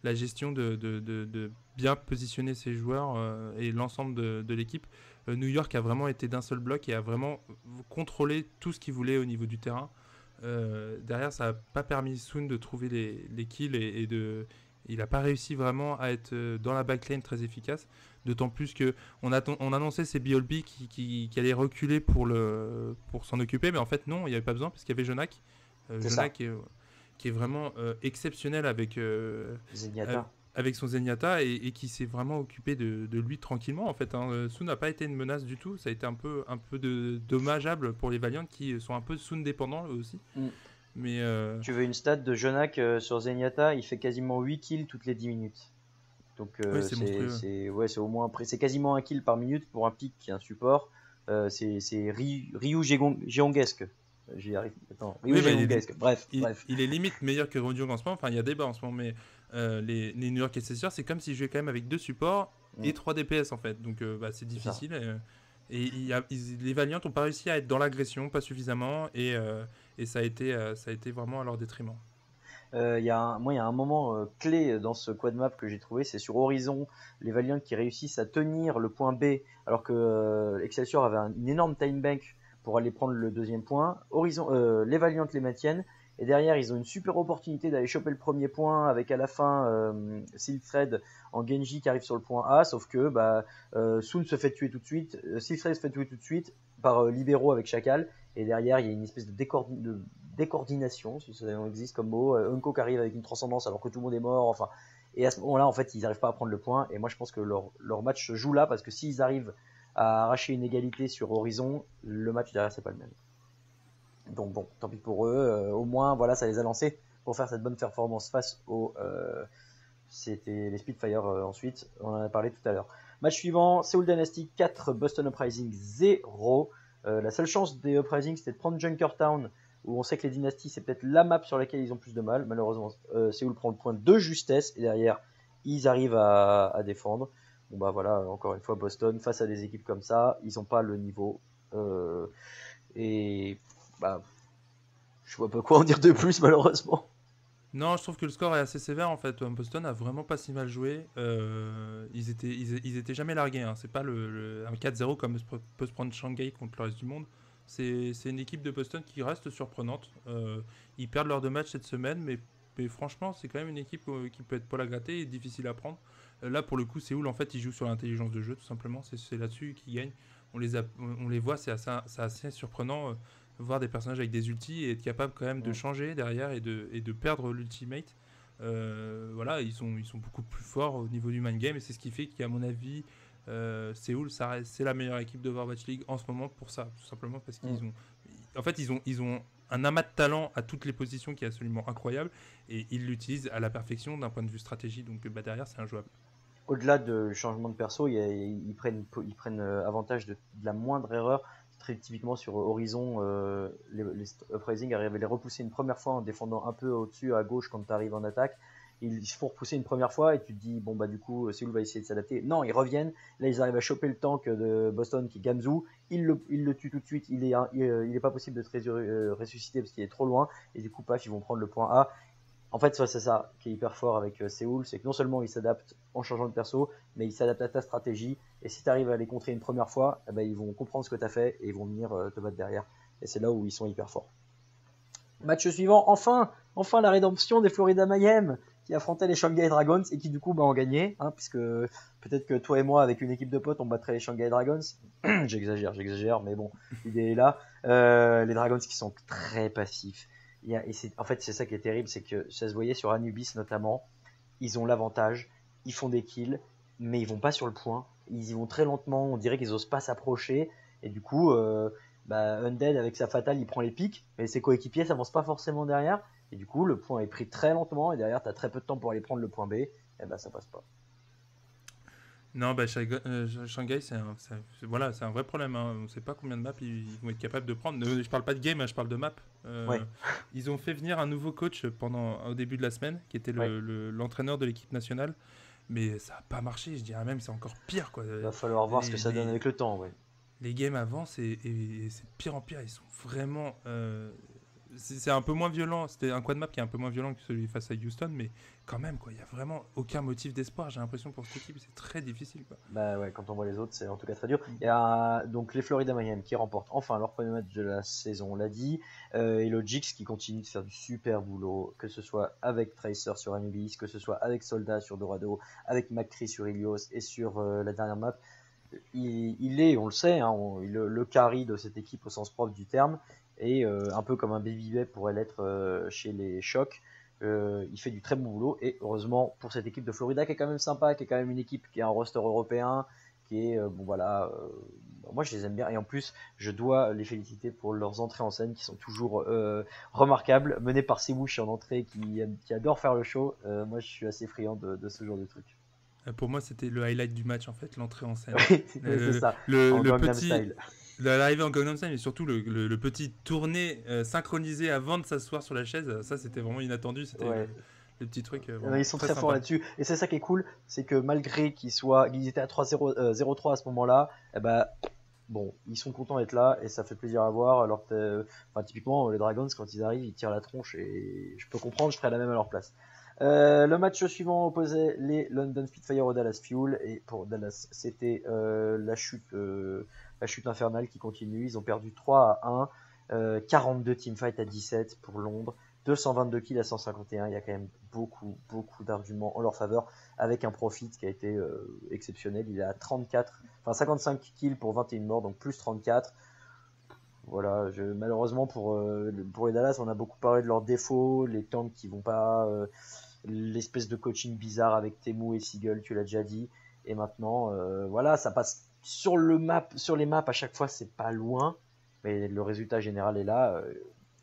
la gestion de bien positionner ses joueurs et l'ensemble de l'équipe. New York a vraiment été d'un seul bloc et a vraiment contrôlé tout ce qu'il voulait au niveau du terrain. Derrière, ça n'a pas permis Soon de trouver les kills et il n'a pas réussi vraiment à être dans la backline très efficace. D'autant plus qu'on annonçait ces BLB qui allaient reculer pour s'en occuper, mais en fait non, il n'y avait pas besoin parce qu'il y avait Jonak. Jonak qui est vraiment exceptionnel avec Zenyatta. Avec son Zenyatta et qui s'est vraiment occupé de lui tranquillement. En fait, Soon n'a pas été une menace du tout. Ça a été un peu dommageable pour les Valiant qui sont un peu Soon dépendants eux aussi. Mais tu veux une stat de Jonak sur Zenyatta, il fait quasiment 8 kills toutes les 10 minutes. Donc c'est au moins c'est quasiment un kill par minute pour un pick qui est un support. C'est Ryu Géonguesque. J'y arrive. Attends, Ryu Géonguesque. Bref. Il est limite meilleur que Rondiong en ce moment. Enfin, il y a débat en ce moment, mais les New York Excelsior, c'est comme s'ils jouaient quand même avec deux supports et 3 DPS en fait. Donc c'est C'est ça. difficile. Et les Valiant n'ont pas réussi à être dans l'agression, pas suffisamment, et ça a été vraiment à leur détriment. Il y a un moment clé dans ce quad map que j'ai trouvé, c'est sur Horizon, les Valiant qui réussissent à tenir le point B, alors que Excelsior avait une énorme time bank pour aller prendre le deuxième point. Les Valiant les maintiennent, et derrière ils ont une super opportunité d'aller choper le premier point avec à la fin Silthred en Genji qui arrive sur le point A, sauf que Soon se fait tuer tout de suite, Silthred se fait tuer tout de suite par Libero avec Chacal, et derrière il y a une espèce de décoordination, si ça existe comme mot. Unko qui arrive avec une transcendance alors que tout le monde est mort. Enfin, et à ce moment-là, en fait, ils n'arrivent pas à prendre le point. Et moi, je pense que leur match se joue là parce que s'ils arrivent à arracher une égalité sur Horizon, le match derrière, c'est pas le même. Donc bon, tant pis pour eux. Au moins, voilà, ça les a lancés pour faire cette bonne performance face aux. C'était les Spitfire ensuite. On en a parlé tout à l'heure. Match suivant, Seoul Dynasty 4, Boston Uprising 0. La seule chance des Uprising, c'était de prendre Junkertown, où on sait que les dynasties, c'est peut-être la map sur laquelle ils ont plus de mal. Malheureusement, Séoul prend le point de justesse, et derrière, ils arrivent à défendre. Bon bah voilà, encore une fois, Boston, face à des équipes comme ça, ils n'ont pas le niveau. Et bah, je vois pas quoi en dire de plus, malheureusement. Non, je trouve que le score est assez sévère en fait. Boston a vraiment pas si mal joué. Ils étaient jamais largués. Hein. C'est pas un 4-0 comme peut se prendre Shanghai contre le reste du monde. C'est une équipe de Boston qui reste surprenante. Ils perdent leurs 2 matchs cette semaine, mais franchement, c'est quand même une équipe qui peut être pas la gratter et difficile à prendre. Là, pour le coup, Séoul, en fait, ils jouent sur l'intelligence de jeu, tout simplement. C'est là-dessus qu'ils gagnent. On les voit, c'est assez surprenant. Voir des personnages avec des ultis et être capable quand même de changer derrière et de perdre l'ultimate. Voilà, ils sont beaucoup plus forts au niveau du mind game et c'est ce qui fait qu'à mon avis, Séoul, c'est la meilleure équipe de Overwatch League en ce moment pour ça, tout simplement parce qu'ils ont un amas de talent à toutes les positions qui est absolument incroyable et ils l'utilisent à la perfection d'un point de vue stratégie, donc derrière c'est injouable. Au-delà du changement de perso, ils prennent avantage de la moindre erreur. Très typiquement sur Horizon, les Uprising arrivent à les repousser une première fois en défendant un peu au-dessus à gauche quand tu arrives en attaque. Ils se font repousser une première fois et tu te dis bon bah du coup Seoul va essayer de s'adapter. Non, ils reviennent. Là ils arrivent à choper le tank de Boston qui est Gamzu. Ils le tuent tout de suite. Il est pas possible de te ressusciter parce qu'il est trop loin. Et du coup paf, ils vont prendre le point A. En fait, c'est ça qui est hyper fort avec Séoul, c'est que non seulement ils s'adaptent en changeant de perso, mais ils s'adaptent à ta stratégie. Et si tu arrives à les contrer une première fois, eh ben, ils vont comprendre ce que tu as fait et ils vont venir te battre derrière. Et c'est là où ils sont hyper forts. Match suivant, enfin la rédemption des Florida Mayhem qui affrontaient les Shanghai Dragons et qui du coup ont gagné, hein, puisque peut-être que toi et moi avec une équipe de potes on battrait les Shanghai Dragons. j'exagère, mais bon, l'idée est là. Les Dragons qui sont très passifs. En fait, c'est ça qui est terrible, c'est que ça se voyait sur Anubis notamment. Ils ont l'avantage, ils font des kills, mais ils vont pas sur le point. Ils y vont très lentement, on dirait qu'ils osent pas s'approcher. Et du coup, Undead avec sa fatale, il prend les pics, mais ses coéquipiers s'avancent pas forcément derrière. Et du coup, le point est pris très lentement, et derrière, tu as très peu de temps pour aller prendre le point B. Et ben, ça passe pas. Non, Shanghai, c'est un vrai problème. Hein. On ne sait pas combien de maps ils vont être capables de prendre. Je parle pas de game, je parle de map. Ouais. Ils ont fait venir un nouveau coach au début de la semaine, qui était l'entraîneur de l'équipe nationale. Mais ça n'a pas marché, je dirais même, c'est encore pire. Il va falloir voir ce que ça donne avec le temps. Ouais. Les games avancent et c'est de pire en pire. Ils sont vraiment... c'est un peu moins violent. C'était un quad map qui est un peu moins violent que celui face à Houston, mais quand même, il n'y a vraiment aucun motif d'espoir. J'ai l'impression pour cette équipe, c'est très difficile. Quoi. Bah ouais, quand on voit les autres, c'est en tout cas très dur. Il y a donc les Florida Mayhem qui remportent enfin leur premier match de la saison, on l'a dit. Et le Jix qui continue de faire du super boulot, que ce soit avec Tracer sur Anubis, que ce soit avec Soldat sur Dorado, avec McCree sur Ilios et sur la dernière map. Il est, on le sait, hein, le carry de cette équipe au sens propre du terme. Et un peu comme un Baby Bay pourrait l'être chez les Chocs, il fait du très bon boulot et heureusement pour cette équipe de Florida qui est quand même sympa, qui est quand même une équipe qui a un roster européen, qui est moi je les aime bien et en plus je dois les féliciter pour leurs entrées en scène qui sont toujours remarquables, menées par Sewush en entrée qui adore faire le show. Moi je suis assez friand de ce genre de trucs. Pour moi c'était le highlight du match en fait, l'entrée en scène. C'est ça, le Gangnam petit Style. L'arrivée en Gangnam Style, mais surtout le petit tourné synchronisé avant de s'asseoir sur la chaise, ça c'était vraiment inattendu. C'était le petit truc. Ils sont très sympa. forts là-dessus. Et c'est ça qui est cool, c'est que malgré qu'ils étaient à 3-0, 0-3 à ce moment-là, eh ben, bon, ils sont contents d'être là et ça fait plaisir à voir. Alors typiquement, les Dragons, quand ils arrivent, ils tirent la tronche et je peux comprendre, je ferais la même à leur place. Le match suivant opposait les London Spitfire au Dallas Fuel et pour Dallas, c'était la chute infernale qui continue. Ils ont perdu 3-1, 42 teamfights à 17 pour Londres. 222 kills à 151, il y a quand même beaucoup d'arguments en leur faveur, avec un profit qui a été exceptionnel. Il est à 55 kills pour 21 morts, donc plus 34. Voilà, malheureusement pour les Dallas, on a beaucoup parlé de leurs défauts, les tanks qui vont pas, l'espèce de coaching bizarre avec Temu et Seagull, tu l'as déjà dit. Et maintenant, voilà, ça passe sur les maps à chaque fois, c'est pas loin, mais le résultat général est là,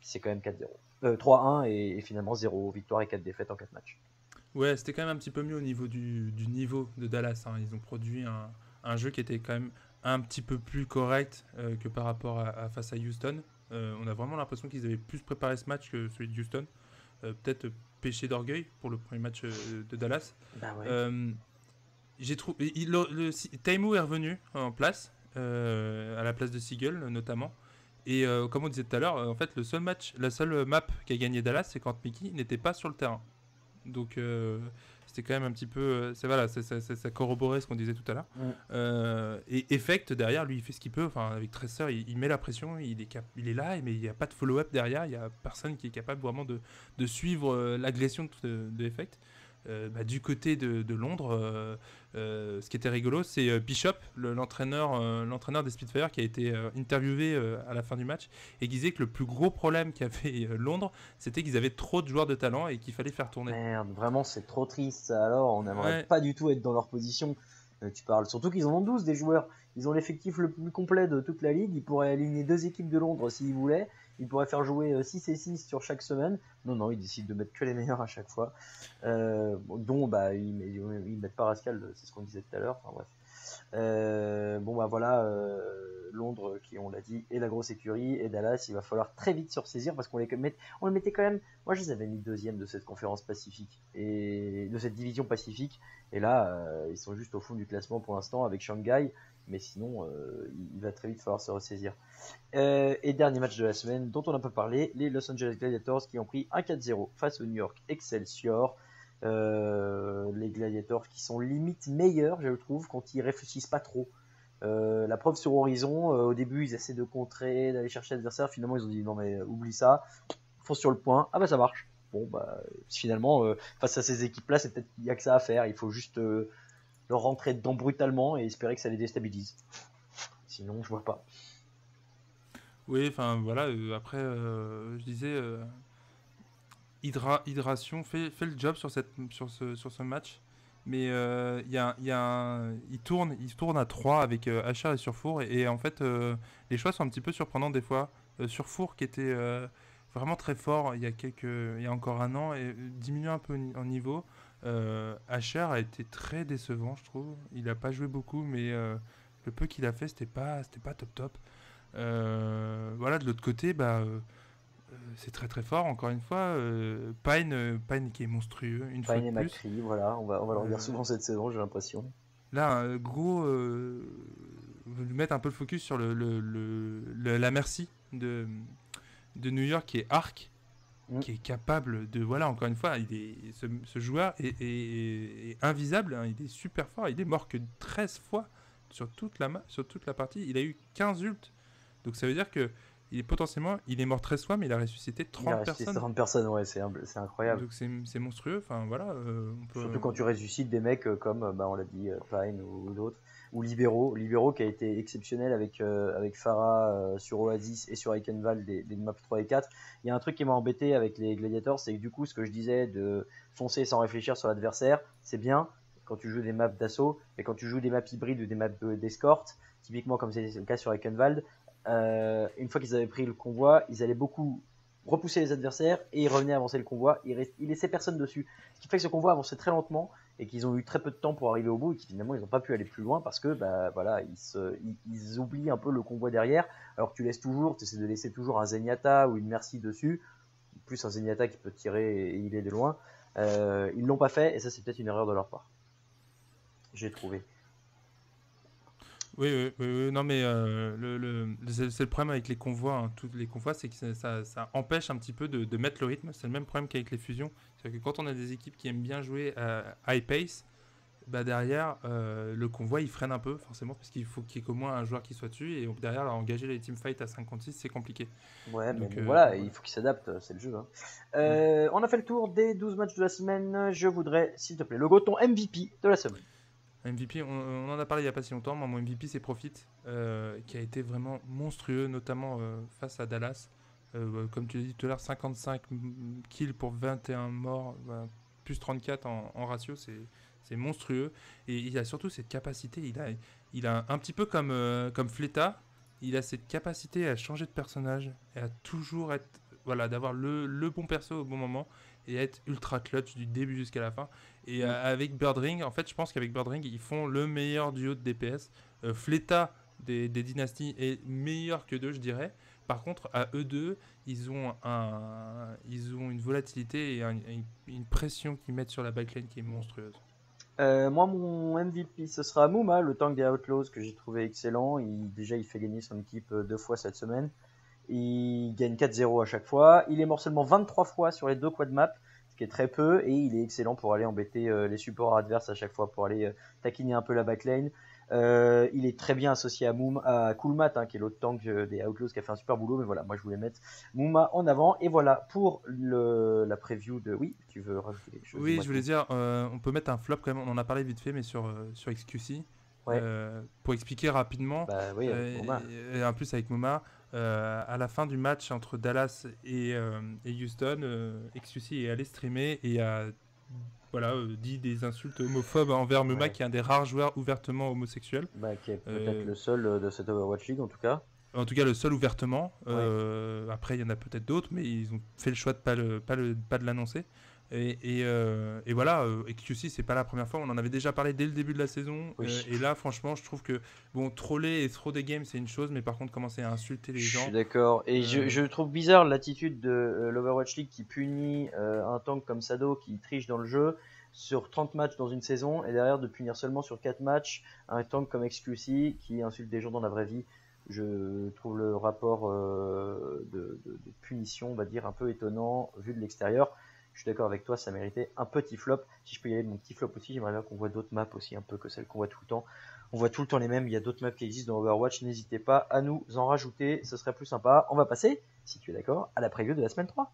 c'est quand même 4-0. 3-1 et finalement 0 victoire et 4 défaites en 4 matchs. Ouais, c'était quand même un petit peu mieux au niveau du niveau de Dallas. Hein. Ils ont produit un jeu qui était quand même un petit peu plus correct que par rapport face à Houston. On a vraiment l'impression qu'ils avaient plus préparé ce match que celui de Houston. Peut-être péché d'orgueil pour le premier match de Dallas. Bah ouais. J'ai trouvé Taimu est revenu en place à la place de Seagull notamment. Et comme on disait tout à l'heure, en fait, la seule map qui a gagné Dallas, c'est quand Mickey n'était pas sur le terrain. Donc, c'était quand même un petit peu. Ça corroborait ce qu'on disait tout à l'heure. Et Effect, derrière, lui, il fait ce qu'il peut. Enfin, avec Tracer, il met la pression, il est là, mais il n'y a pas de follow-up derrière. Il n'y a personne qui est capable vraiment de suivre l'agression de Effect. Du côté de Londres, ce qui était rigolo, c'est Bishop, l'entraîneur des Spitfire, qui a été interviewé à la fin du match et qui disait que le plus gros problème qu'avait Londres, c'était qu'ils avaient trop de joueurs de talent et qu'il fallait faire tourner. Merde, vraiment c'est trop triste. Alors on n'aimerait pas du tout être dans leur position. Tu parles surtout qu'ils en ont 12 des joueurs. Ils ont l'effectif le plus complet de toute la ligue. Ils pourraient aligner 2 équipes de Londres s'ils voulaient. Ils pourraient faire jouer 6 et 6 sur chaque semaine. Non, ils décident de mettre que les meilleurs à chaque fois. Dont ils mettent pas Rascal, c'est ce qu'on disait tout à l'heure. Enfin bref. Voilà, Londres qui, on l'a dit, est la grosse écurie, et Dallas, il va falloir très vite se ressaisir parce qu'on les mettait quand même. Moi, je les avais mis deuxième de cette conférence pacifique et de cette division pacifique. Et là, ils sont juste au fond du classement pour l'instant avec Shanghai, mais sinon, il va très vite falloir se ressaisir. Et dernier match de la semaine dont on a pas parlé, les Los Angeles Gladiators qui ont pris un 4-0 face au New York Excelsior. Les Gladiators qui sont limite meilleurs, je trouve, quand ils réfléchissent pas trop. La preuve sur Horizon, au début ils essaient de contrer, d'aller chercher l'adversaire, finalement ils ont dit non mais oublie ça, fonce sur le point, ah bah ça marche. Bon bah finalement face à ces équipes là c'est peut-être qu'il y a que ça à faire, il faut juste leur rentrer dedans brutalement et espérer que ça les déstabilise. Sinon je vois pas. Oui, enfin voilà, après je disais Hydration fait le job sur ce match. Mais il tourne à 3 avec Achar et Surfour. Et en fait, les choix sont un petit peu surprenants des fois. Surfour qui était vraiment très fort il y a encore un an et diminue un peu en niveau. Achar a été très décevant, je trouve. Il n'a pas joué beaucoup, mais le peu qu'il a fait, c'était pas top. Voilà, de l'autre côté, c'est très très fort, encore une fois. Pine qui est monstrueux, une fois de Pine et plus. McCree, voilà, on va le redire souvent cette saison, j'ai l'impression. Là, un gros. Vous mettre un peu le focus sur la merci de New York qui est Arc, qui est capable de. Voilà, encore une fois, ce joueur est invisable, hein, il est super fort, il est mort que 13 fois sur toute la partie. Il a eu 15 ults, donc ça veut dire que. Il est mort 13 fois, mais il a ressuscité 30 personnes. 30 personnes, ouais, c'est incroyable. Donc c'est monstrueux. Enfin voilà. Surtout quand tu ressuscites des mecs comme, on l'a dit, Pine ou d'autres, ou Libero qui a été exceptionnel avec Farah sur Oasis et sur Eichenwald des maps 3 et 4. Il y a un truc qui m'a embêté avec les Gladiators, c'est que du coup, ce que je disais de foncer sans réfléchir sur l'adversaire, c'est bien quand tu joues des maps d'assaut, mais quand tu joues des maps hybrides ou des maps d'escorte, typiquement comme c'est le cas sur Eichenwald, une fois qu'ils avaient pris le convoi, ils allaient beaucoup repousser les adversaires et ils revenaient avancer le convoi. Ils laissaient personne dessus. Ce qui fait que ce convoi avançait très lentement et qu'ils ont eu très peu de temps pour arriver au bout et qu'ils finalement ils n'ont pas pu aller plus loin parce que ils oublient un peu le convoi derrière. Alors que tu essaies de laisser toujours un Zenyatta ou une Mercy dessus, plus un Zenyatta qui peut tirer et il est de loin. Ils l'ont pas fait et ça c'est peut-être une erreur de leur part. J'ai trouvé. Oui, non, mais c'est le problème avec les convois. Hein. Tous les convois, c'est que ça empêche un petit peu de mettre le rythme. C'est le même problème qu'avec les fusions. C'est-à-dire que quand on a des équipes qui aiment bien jouer à high pace, bah derrière, le convoi il freine un peu, forcément, parce qu'il faut qu'il y ait au moins un joueur qui soit dessus. Et donc derrière, engager les teamfights à 56, c'est compliqué. Ouais, mais Donc, bon, voilà, donc il voilà. faut qu'ils s'adaptent, c'est le jeu. Hein. Mm. On a fait le tour des 12 matchs de la semaine. Je voudrais, s'il te plaît, Logo, ton MVP de la semaine. MVP, on en a parlé il n'y a pas si longtemps. Moi, mon MVP, c'est Profit, qui a été vraiment monstrueux, notamment face à Dallas. Comme tu l'as dit tout à l'heure, 55 kills pour 21 morts, plus 34 en ratio, c'est monstrueux. Et il a surtout cette capacité, il a un petit peu comme Fleta, il a cette capacité à changer de personnage et à toujours être, voilà, d'avoir le bon perso au bon moment et être ultra clutch du début jusqu'à la fin. Et Mm. avec Birdring, en fait, je pense qu'avec Birdring, ils font le meilleur duo de DPS. Fleta des dynasties est meilleur que deux, je dirais. Par contre, à eux deux, ils ont une volatilité et une pression qu'ils mettent sur la backline qui est monstrueuse. Moi, mon MVP, ce sera Mouma, le tank des Outlaws, que j'ai trouvé excellent. Déjà, il fait gagner son équipe 2 fois cette semaine. Il gagne 4-0 à chaque fois. Il est mort seulement 23 fois sur les 2 quad maps, ce qui est très peu. Et il est excellent pour aller embêter les supports adverses à chaque fois, pour aller taquiner un peu la backline. Il est très bien associé à Coolmat, hein, qui est l'autre tank des Outlaws, qui a fait un super boulot. Mais voilà, moi je voulais mettre Mouma en avant. Et voilà pour la preview de... Oui, tu veux rajouter quelque chose? Oui, Dis-moi je voulais tout. dire, on peut mettre un flop quand même. On en a parlé vite fait, mais sur XQC. Ouais, Pour expliquer rapidement, bah oui, avec Mouma. et en plus avec Moma, à la fin du match entre Dallas et Houston, XQC est allé streamer et a voilà, dit des insultes homophobes envers Moma, Ouais. qui est un des rares joueurs ouvertement homosexuels. Bah, qui est peut-être Euh, le seul de cette Overwatch League en tout cas. En tout cas, le seul ouvertement. Ouais. Après, il y en a peut-être d'autres, mais ils ont fait le choix de pas de l'annoncer. Et voilà, XQC, c'est pas la première fois. On en avait déjà parlé dès le début de la saison. Oui. Et là, franchement, je trouve que bon, troller et throw des games, c'est une chose, mais par contre, commencer à insulter les Je suis gens. d'accord. Et euh, je trouve bizarre l'attitude de l'Overwatch League qui punit un tank comme Sado qui triche dans le jeu sur 30 matchs dans une saison et derrière de punir seulement sur 4 matchs un tank comme XQC qui insulte des gens dans la vraie vie. Je trouve le rapport de punition, on va dire, un peu étonnant vu de l'extérieur. Je suis d'accord avec toi, ça méritait un petit flop. Si je peux y aller de mon petit flop aussi, j'aimerais bien qu'on voit d'autres maps aussi, un peu que celles qu'on voit tout le temps. On voit tout le temps les mêmes, il y a d'autres maps qui existent dans Overwatch, n'hésitez pas à nous en rajouter, ce serait plus sympa. On va passer, si tu es d'accord, à la preview de la semaine 3.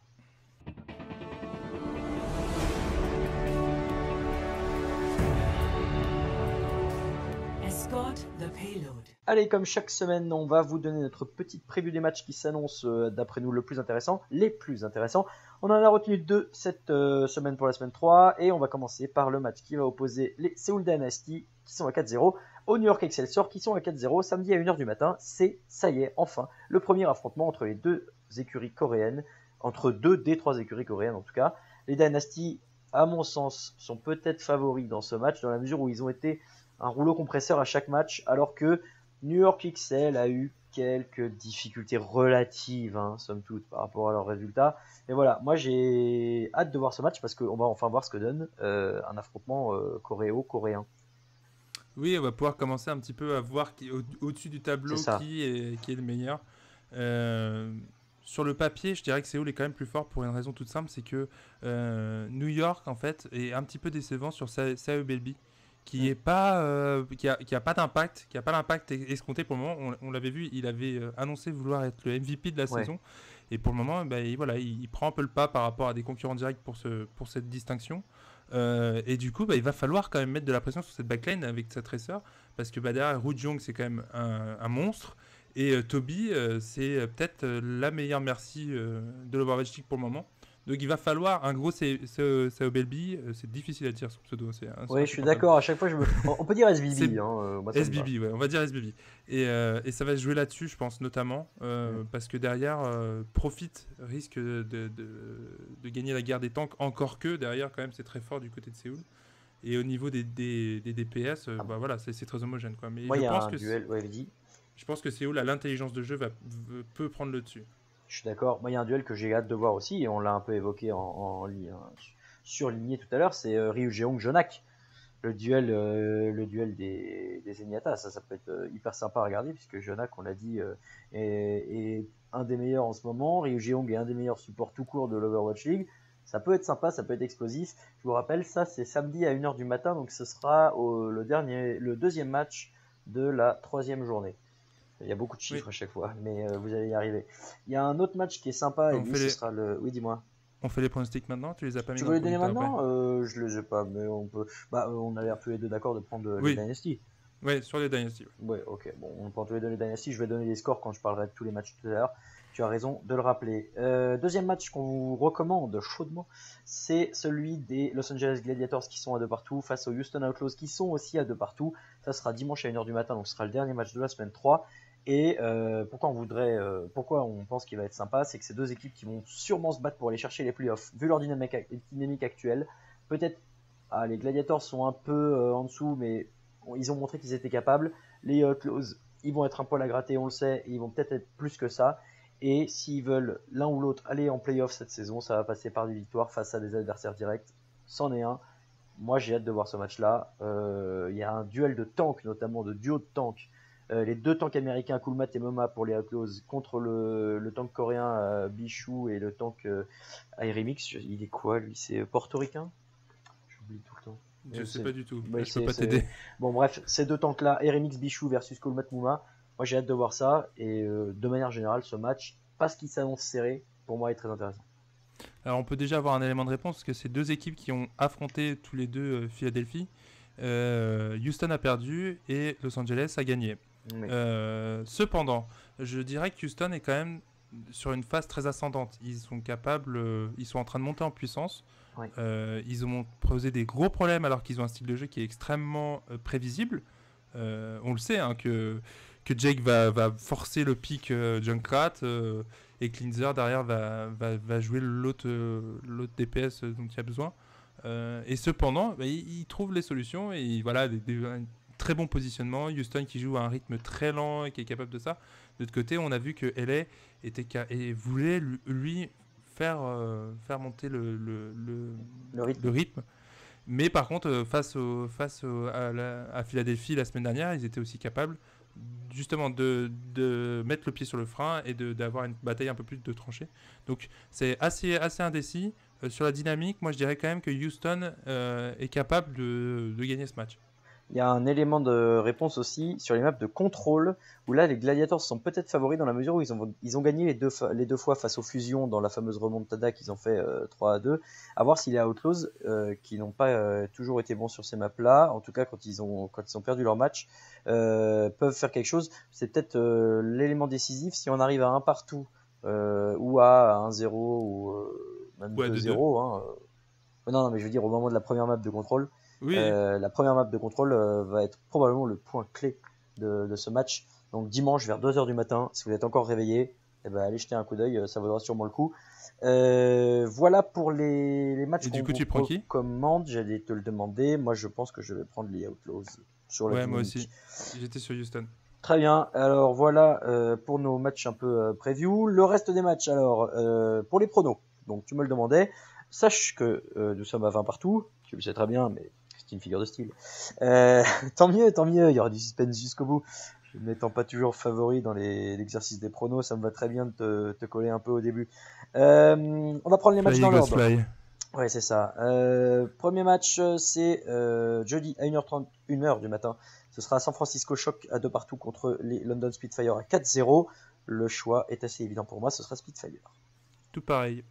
Escort the payload. Allez, comme chaque semaine, on va vous donner notre petite preview des matchs qui s'annoncent, d'après nous, les plus intéressants. On en a retenu 2 cette semaine pour la semaine 3, et on va commencer par le match qui va opposer les Seoul Dynasty, qui sont à 4-0, au New York Excelsior, qui sont à 4-0, samedi à 1h du matin. Ça y est, enfin, le premier affrontement entre les deux écuries coréennes, entre 2 des 3 écuries coréennes en tout cas. Les Dynasty, à mon sens, sont peut-être favoris dans ce match, dans la mesure où ils ont été un rouleau compresseur à chaque match, alors que New York XL a eu quelques difficultés relatives, hein, somme toute, par rapport à leurs résultats. Mais voilà, moi j'ai hâte de voir ce match parce qu'on va enfin voir ce que donne un affrontement coréen. oui, on va pouvoir commencer un petit peu à voir au-dessus du C'est tableau ça. qui est le meilleur. Euh, Sur le papier, je dirais que Séoul est quand même plus fort pour une raison toute simple, c'est que New York, en fait, est un petit peu décevant sur Sae Belbi, Mm. qui a pas d'impact, qui a pas l'impact escompté pour le moment. On l'avait vu, il avait annoncé vouloir être le MVP de la Ouais. saison, et pour le moment, bah, voilà, il prend un peu le pas par rapport à des concurrents directs pour cette distinction. Et du coup, bah, il va falloir quand même mettre de la pression sur cette backline avec sa Tracer, parce que bah, derrière, Ru Jong, c'est quand même un monstre. Et Toby, c'est peut-être la meilleure merci de l'Overwatch League pour le moment. Donc il va falloir un gros Sao Belbi, c'est difficile à dire son pseudo, c'est Ouais, je suis insupportable. d'accord. À chaque fois, on peut dire C'est SBB, hein, moi ça me va. SBB, ouais, on va dire SBB. Et ça va se jouer là-dessus, je pense, notamment, Mm. parce que derrière, Profit risque de gagner la guerre des tanks, encore que derrière, quand même, c'est très fort du côté de Séoul. Et au niveau des DPS, Ah, bah, voilà, c'est très homogène, quoi. Mais moi, il y a un duel. Ouais, vas-y. je pense que Séoul, à l'intelligence de jeu, peut prendre le dessus. Je suis d'accord. Moi, il y a un duel que j'ai hâte de voir aussi, et on l'a un peu évoqué en ligne, hein, surligné tout à l'heure, c'est Ryu Jeong-Jonak. Le duel des Zenyatta, ça peut être hyper sympa à regarder, puisque Jonak, on l'a dit, est un des meilleurs en ce moment. Ryu Jeong est un des meilleurs supports tout court de l'Overwatch League. Ça peut être sympa, ça peut être explosif. Je vous rappelle, ça c'est samedi à 1h du matin, donc ce sera le deuxième match de la 3e journée. Il y a beaucoup de chiffres à chaque fois, mais vous allez y arriver. Il y a un autre match qui est sympa, et lui, ce sera le... Oui, dis-moi. On fait les pronostics maintenant? Tu les as pas mis? Tu veux les donner maintenant? Je les ai pas, mais on peut... on a l'air tous les deux d'accord de prendre les Dynasty. Oui, sur les Dynasty. Ouais, ok. Bon, on prend tous les deux les Dynasty. Je vais donner les scores quand je parlerai de tous les matchs tout à l'heure. Tu as raison de le rappeler. Deuxième match qu'on vous recommande chaudement, c'est celui des Los Angeles Gladiators qui sont à 2 partout face aux Houston Outlaws qui sont aussi à 2 partout. Ça sera dimanche à 1h du matin, donc ce sera le dernier match de la semaine 3. Et pourquoi on pense qu'il va être sympa, c'est que c'est deux équipes qui vont sûrement se battre pour aller chercher les playoffs. Vu leur dynamique actuelle, peut-être les Gladiators sont un peu en dessous, mais ils ont montré qu'ils étaient capables. Les Outlaws, ils vont être un poil à gratter, on le sait, et ils vont peut-être être plus que ça. Et s'ils veulent l'un ou l'autre aller en playoff cette saison, ça va passer par des victoires face à des adversaires directs. C'en est un. Moi, j'ai hâte de voir ce match-là. Il y a un duel de tanks, notamment de duo de tanks. Les deux tanks américains, Coolmat et Moma pour les Outlaws, contre le tank coréen Bichou et le tank Aerimix. Il est quoi, lui? C'est portoricain? J'oublie tout le temps. Je sais pas du tout. Ouais, je peux pas t'aider. Bon, bref, ces deux tanks-là, Aerimix Bichou versus Coolmat Mouma. Moi, j'ai hâte de voir ça. Et de manière générale, ce match, parce qu'il s'annonce serré, pour moi, est très intéressant. Alors, on peut déjà avoir un élément de réponse, parce que c'est deux équipes qui ont affronté tous les deux Philadelphie. Houston a perdu et Los Angeles a gagné. Oui. Cependant, je dirais que Houston est quand même sur une phase très ascendante. Ils sont capables, ils sont en train de monter en puissance. Oui. Ils ont posé des gros problèmes alors qu'ils ont un style de jeu qui est extrêmement prévisible. On le sait, hein, que Jake va forcer le pick Junkrat et Cleanser derrière va jouer l'autre DPS dont il y a besoin. Et cependant, il trouve les solutions et voilà, un très bon positionnement. Houston qui joue à un rythme très lent et qui est capable de ça. De l'autre côté, on a vu que LA voulait lui faire monter le rythme. Mais par contre, face à Philadelphie la semaine dernière, ils étaient aussi capables justement de mettre le pied sur le frein et d'avoir une bataille un peu plus de tranchées. Donc c'est assez indécis. Sur la dynamique, moi je dirais quand même que Houston est capable de gagner ce match. Il y a un élément de réponse aussi sur les maps de contrôle, où là les Gladiators sont peut-être favoris dans la mesure où ils ont gagné les deux fois face aux Fusions dans la fameuse remontada qu'ils ont fait 3-2. À voir si les Outlaws, qui n'ont pas toujours été bons sur ces maps-là, en tout cas quand ils ont perdu leur match, peuvent faire quelque chose. C'est peut-être l'élément décisif si on arrive à un partout, ou à 1-0, ou même 2-0. Hein. Non, mais je veux dire au moment de la première map de contrôle. Oui. La première map de contrôle va être probablement le point clé de ce match. Donc dimanche vers 2h du matin, si vous êtes encore réveillé, allez jeter un coup d'œil, ça vaudra sûrement le coup. Voilà pour les matchs qu'on vous recommande. J'allais te le demander. Moi, je pense que je vais prendre les Outlaws sur la moi aussi. J'étais sur Houston. Très bien. Alors voilà pour nos matchs un peu preview. Le reste des matchs, alors pour les pronos. Donc tu me le demandais. Sache que nous sommes à 20 partout. Tu le sais très bien, mais c'est une figure de style. Tant mieux, il y aura du suspense jusqu'au bout. Je n'étant pas toujours favori dans l'exercice des pronos, ça me va très bien de te coller un peu au début. On va prendre les matchs dans l'ordre. Ouais, c'est ça. Premier match, c'est jeudi à 1h du matin. Ce sera San Francisco Shock à 2 partout contre les London Spitfire à 4-0. Le choix est assez évident pour moi, ce sera Spitfire. Tout pareil.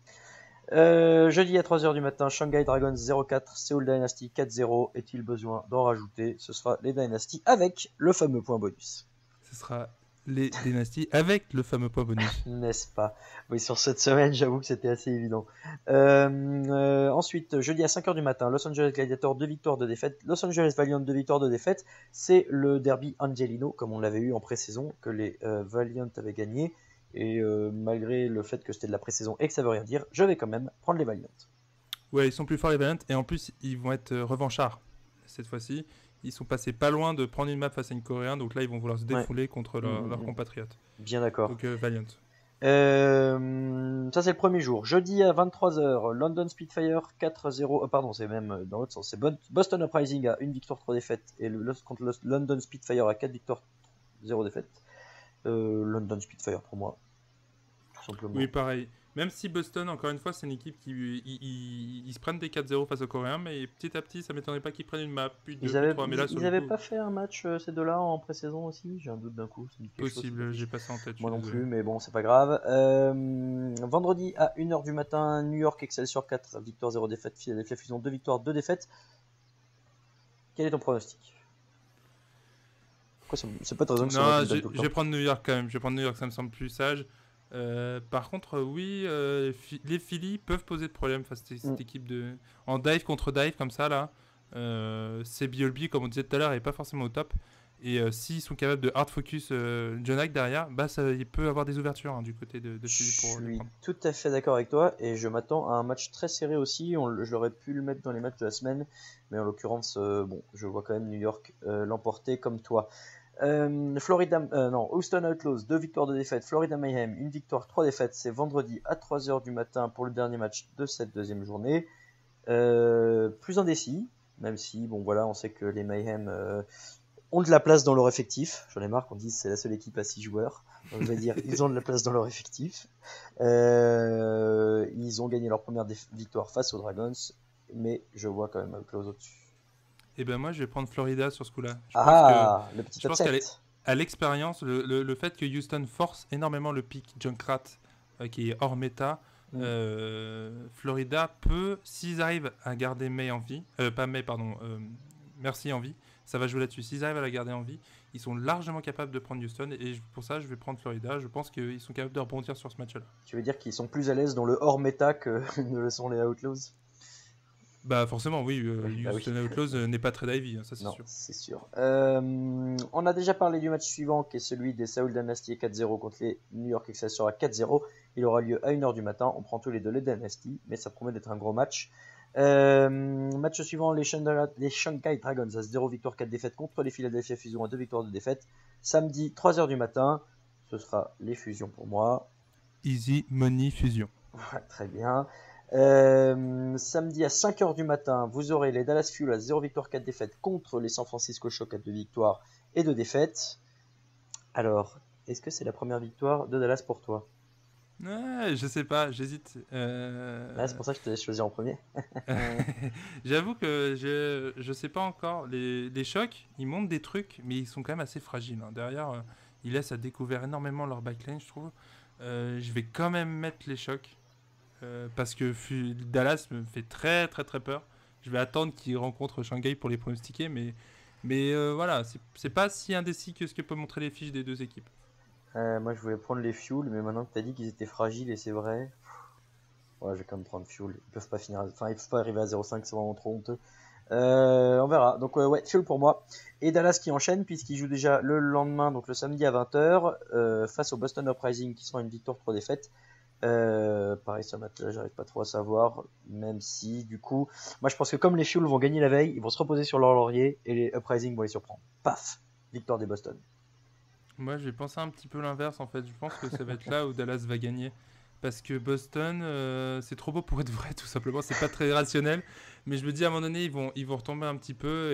Jeudi à 3h du matin, Shanghai Dragons 0-4, Seoul Dynasty 4-0. Est-il besoin d'en rajouter? Ce sera les Dynasty avec le fameux point bonus. Ce sera les Dynasty avec le fameux point bonus. N'est-ce pas? Oui, sur cette semaine, j'avoue que c'était assez évident. Ensuite, jeudi à 5h du matin, Los Angeles Gladiators 2 victoires, 2 défaites. Los Angeles Valiant 2 victoires, 2 défaites. C'est le derby Angelino, comme on l'avait eu en pré-saison, que les Valiant avaient gagné. Et malgré le fait que c'était de la pré-saison et que ça veut rien dire, je vais quand même prendre les Valiant. Ouais, ils sont plus forts les Valiant et en plus ils vont être revanchards cette fois-ci. Ils sont passés pas loin de prendre une map face à une Coréenne, donc là ils vont vouloir se défouler contre leurs compatriotes. Bien d'accord. Donc Valiant. Ça c'est le premier jour. Jeudi à 23h, London Spitfire 4-0. Pardon, c'est même dans l'autre sens. C'est Boston Uprising à 1 victoire 3 défaites et contre le London Spitfire à 4 victoires 0 défaites. London Spitfire pour moi, tout simplement. Oui, pareil. Même si Boston, encore une fois, c'est une équipe qui ils se prennent des 4-0 face aux Coréens, mais petit à petit, ça m'étonnerait pas qu'ils prennent une map, puis 2, puis 3. Mais là, sur Ils le avaient coup, pas fait un match ces deux-là en pré-saison aussi. J'ai un doute d'un coup. Ça me dit quelque chose, possible, j'ai pas ça en tête. je moi suis non désolé. plus, mais bon, c'est pas grave. Vendredi à 1h du matin, New York Excelsior 4 victoire 0 défaite, Philadelphia Fusion 2 victoires 2 défaites. Quel est ton pronostic? Pourquoi c'est pas très raison que c'est moi qui Non, me donne tout le je temps. vais prendre New York quand même. Je vais prendre New York, ça me semble plus sage. Par contre, oui, les Phillies peuvent poser de problème face à cette équipe en dive contre dive comme ça là. CBLB, comme on disait tout à l'heure, est pas forcément au top. Et s'ils sont capables de hard focus John Hack derrière, bah il peut avoir des ouvertures du côté de Philly Je pour les suis prendre. tout à fait d'accord avec toi et je m'attends à un match très serré aussi. Je l'aurais pu le mettre dans les matchs de la semaine, mais en l'occurrence, bon, je vois quand même New York l'emporter comme toi. Houston Outlaws, 2 victoires de défaite. Florida Mayhem, 1 victoire, 3 défaites. C'est vendredi à 3h du matin pour le dernier match de cette deuxième journée. Plus indécis, même si, bon voilà, on sait que les Mayhem ont de la place dans leur effectif. J'en ai marre qu'on dise c'est la seule équipe à 6 joueurs. Donc, je vais dire, ils ont de la place dans leur effectif. Ils ont gagné leur première victoire face aux Dragons, mais je vois quand même Outlaws au-dessus. Et ben moi, je vais prendre Florida sur ce coup-là. Le petit Je pense upset. à l'expérience, le fait que Houston force énormément le pick Junkrat qui est hors méta, Florida peut, s'ils arrivent à garder May en vie, pas May, pardon, Merci en vie, ça va jouer là-dessus. S'ils arrivent à la garder en vie, ils sont largement capables de prendre Houston et pour ça, je vais prendre Florida. Je pense qu'ils sont capables de rebondir sur ce match-là. Tu veux dire qu'ils sont plus à l'aise dans le hors méta que ne le sont les Outlaws? Bah forcément, oui, bah Houston oui. Outlaws n'est pas très divey, ça c'est Non, sûr. c'est sûr. On a déjà parlé du match suivant qui est celui des Seoul Dynasty 4-0 contre les New York Excelsior à 4-0. Il aura lieu à 1h du matin. On prend tous les deux les Dynasty, mais ça promet d'être un gros match. Match suivant, les Shanghai Dragons à 0 victoire 4 défaites contre les Philadelphia Fusion à 2 victoires de défaites. Samedi 3h du matin, ce sera les Fusions pour moi. Easy Money Fusion. Ouais, très bien. Samedi à 5h du matin, vous aurez les Dallas Fuel à 0 victoire 4 défaites contre les San Francisco Shock à 2 victoires et 2 défaites. Alors, est-ce que c'est la première victoire de Dallas pour toi? Je sais pas, j'hésite. C'est pour ça que je te laisse choisir en premier. J'avoue que je sais pas encore. Les Shocks, ils montent des trucs, mais ils sont quand même assez fragiles. Derrière, ils laissent à découvert énormément leur backline, je trouve. Je vais quand même mettre les Shocks. Parce que Dallas me fait très très très peur. Je vais attendre qu'ils rencontrent Shanghai pour les pronostiquer, mais voilà, c'est pas si indécis que ce que peuvent montrer les fiches des deux équipes. Moi je voulais prendre les Fuel, mais maintenant que tu as dit qu'ils étaient fragiles et c'est vrai, ouais, je vais quand même prendre Fuel. Ils peuvent pas arriver à 0,5, c'est vraiment trop honteux. On verra. Donc ouais, Fuel pour moi. Et Dallas qui enchaîne puisqu'il joue déjà le lendemain, donc le samedi à 20h, face au Boston Uprising qui sera une victoire 3 défaites. Pareil, ce match-là, j'arrive pas trop à savoir, même si du coup, moi je pense que comme les Fuel vont gagner la veille, ils vont se reposer sur leur laurier et les Uprising vont les surprendre. Paf, victoire des Boston. Moi, j'ai pensé un petit peu l'inverse en fait. Je pense que ça va être là où Dallas va gagner. Parce que Boston, c'est trop beau pour être vrai, tout simplement. C'est pas très rationnel. Mais je me dis, à un moment donné, ils vont retomber un petit peu.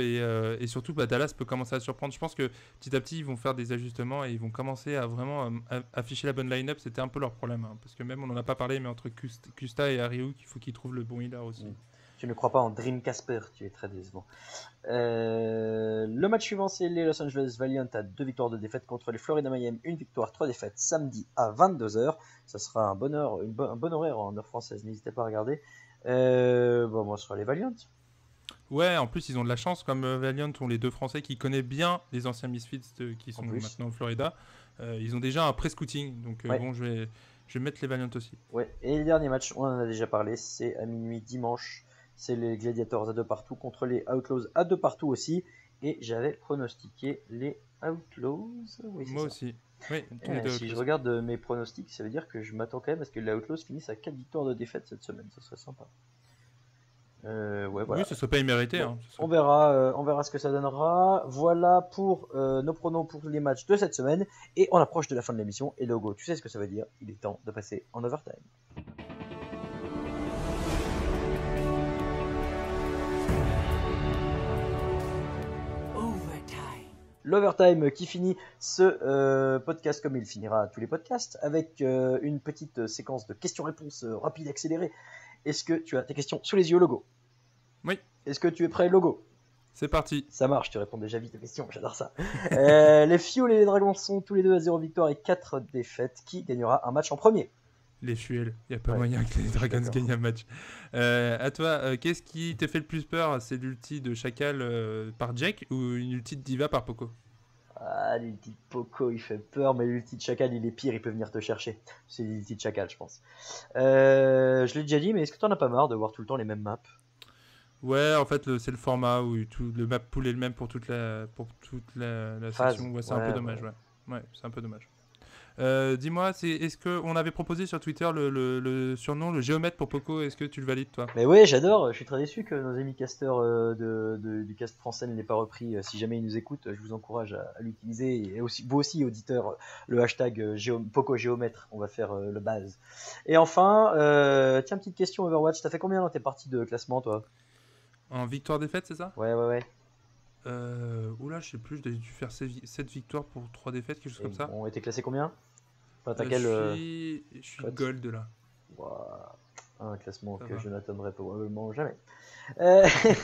Et surtout, Dallas peut commencer à surprendre. Je pense que petit à petit, ils vont faire des ajustements et ils vont commencer à vraiment afficher la bonne line-up. C'était un peu leur problème. Parce que même, on n'en a pas parlé, mais entre Kusta et Ariuk, il faut qu'ils trouvent le bon healer aussi. Tu ne crois pas en Dream Casper, tu es très décevant. Le match suivant, c'est les Los Angeles Valiant à 2 victoires de défaite contre les Florida Mayhem, 1 victoire, 3 défaites, samedi à 22h. Ça sera un bon horaire en heure française, n'hésitez pas à regarder. Moi, ce sera les Valiant. Ouais, en plus, ils ont de la chance, comme Valiant ont les deux Français qui connaissent bien les anciens Misfits qui sont maintenant en Florida. Ils ont déjà un pré-scouting, donc ouais. bon, je vais mettre les Valiant aussi. Ouais, et le dernier match, on en a déjà parlé, c'est à minuit dimanche. C'est les Gladiators à 2 partout contre les Outlaws à 2 partout aussi. Et j'avais pronostiqué les Outlaws. Oui, moi ça. Aussi. Oui, si je regarde mes pronostics, ça veut dire que je m'attends quand même à ce que les Outlaws finissent à 4 victoires de défaite cette semaine. Ça serait sympa. Ouais, voilà. Oui, ce serait pas immérité. Bon, Hein, on verra ce que ça donnera. Voilà pour nos pronos pour les matchs de cette semaine. Et on approche de la fin de l'émission. Et Logo, tu sais ce que ça veut dire. Il est temps de passer en overtime. L'overtime qui finit ce podcast comme il finira tous les podcasts avec une petite séquence de questions-réponses rapides accélérées. Est-ce que tu as tes questions sous les yeux, Logo? Oui. Est-ce que tu es prêt, Logo? C'est parti. Ça marche, tu réponds déjà vite aux questions, j'adore ça. Les Fuel et les Dragons sont tous les deux à 0 victoire et 4 défaites. Qui gagnera un match en premier? Les Fuel, il n'y a pas moyen que les Dragons gagnent un match. À toi, qu'est-ce qui te fait le plus peur? C'est l'ulti de Chacal par Jack ou une ulti de Diva par Poco? Ah, l'ulti de Poco il fait peur, mais l'ulti de Chacal il est pire, il peut venir te chercher. C'est l'ulti de Chacal, je pense. Je l'ai déjà dit, mais est-ce que t'en as pas marre de voir tout le temps les mêmes maps? Ouais, en fait, c'est le format où le map pool est le même pour toute la section. Ouais, c'est un peu dommage. Ouais, c'est un peu dommage. Dis-moi, est-ce qu'on avait proposé sur Twitter le surnom, le géomètre pour Poco? Est-ce que tu le valides, toi? Mais ouais, j'adore. Je suis très déçu que nos amis casteurs du cast français ne l'aient pas repris. Si jamais ils nous écoutent, je vous encourage à l'utiliser. Et aussi, vous aussi, auditeurs, le hashtag Poco Géomètre. On va faire le base. Et enfin, tiens, petite question Overwatch. T'as fait combien dans tes parties de classement, toi? En victoire-défaite, c'est ça? Ouais. Oula, je sais plus, j'ai dû faire 7 victoires pour 3 défaites, quelque chose comme ça. On était classé combien? Enfin, t'as je suis gold là. Wow. Un classement Ça que va. je n'atteindrai probablement jamais.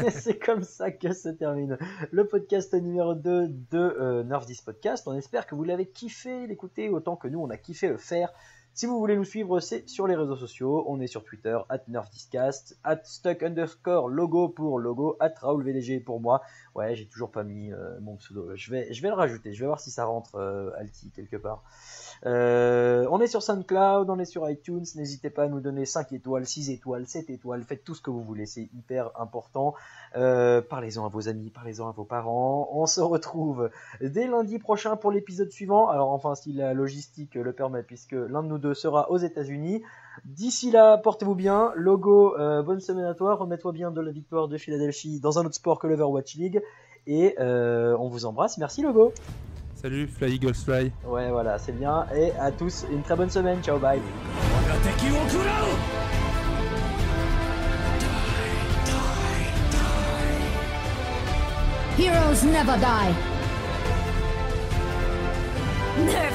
C'est comme ça que se termine le podcast numéro 2 de Nerf 10 Podcast. On espère que vous l'avez kiffé l'écouter autant que nous on a kiffé le faire. Si vous voulez nous suivre, c'est sur les réseaux sociaux. On est sur Twitter, @NerfDiscast, @stuck_logo pour logo, @RaoulVDG pour moi. Ouais, j'ai toujours pas mis mon pseudo. Je vais le rajouter. Je vais voir si ça rentre Alti quelque part. On est sur SoundCloud, on est sur iTunes. N'hésitez pas à nous donner 5 étoiles, 6 étoiles, 7 étoiles. Faites tout ce que vous voulez, c'est hyper important. Parlez-en à vos amis, parlez-en à vos parents. On se retrouve dès lundi prochain pour l'épisode suivant. Alors enfin, si la logistique le permet, puisque l'un de nous deux sera aux États-Unis. D'ici là, portez-vous bien. Logo, bonne semaine à toi. Remets-toi bien de la victoire de Philadelphie dans un autre sport que l'Overwatch League. Et on vous embrasse. Merci Logo. Salut, Fly Eagles Fly. Ouais, voilà, c'est bien. Et à tous, une très bonne semaine. Ciao, bye. Heroes never die. Nerf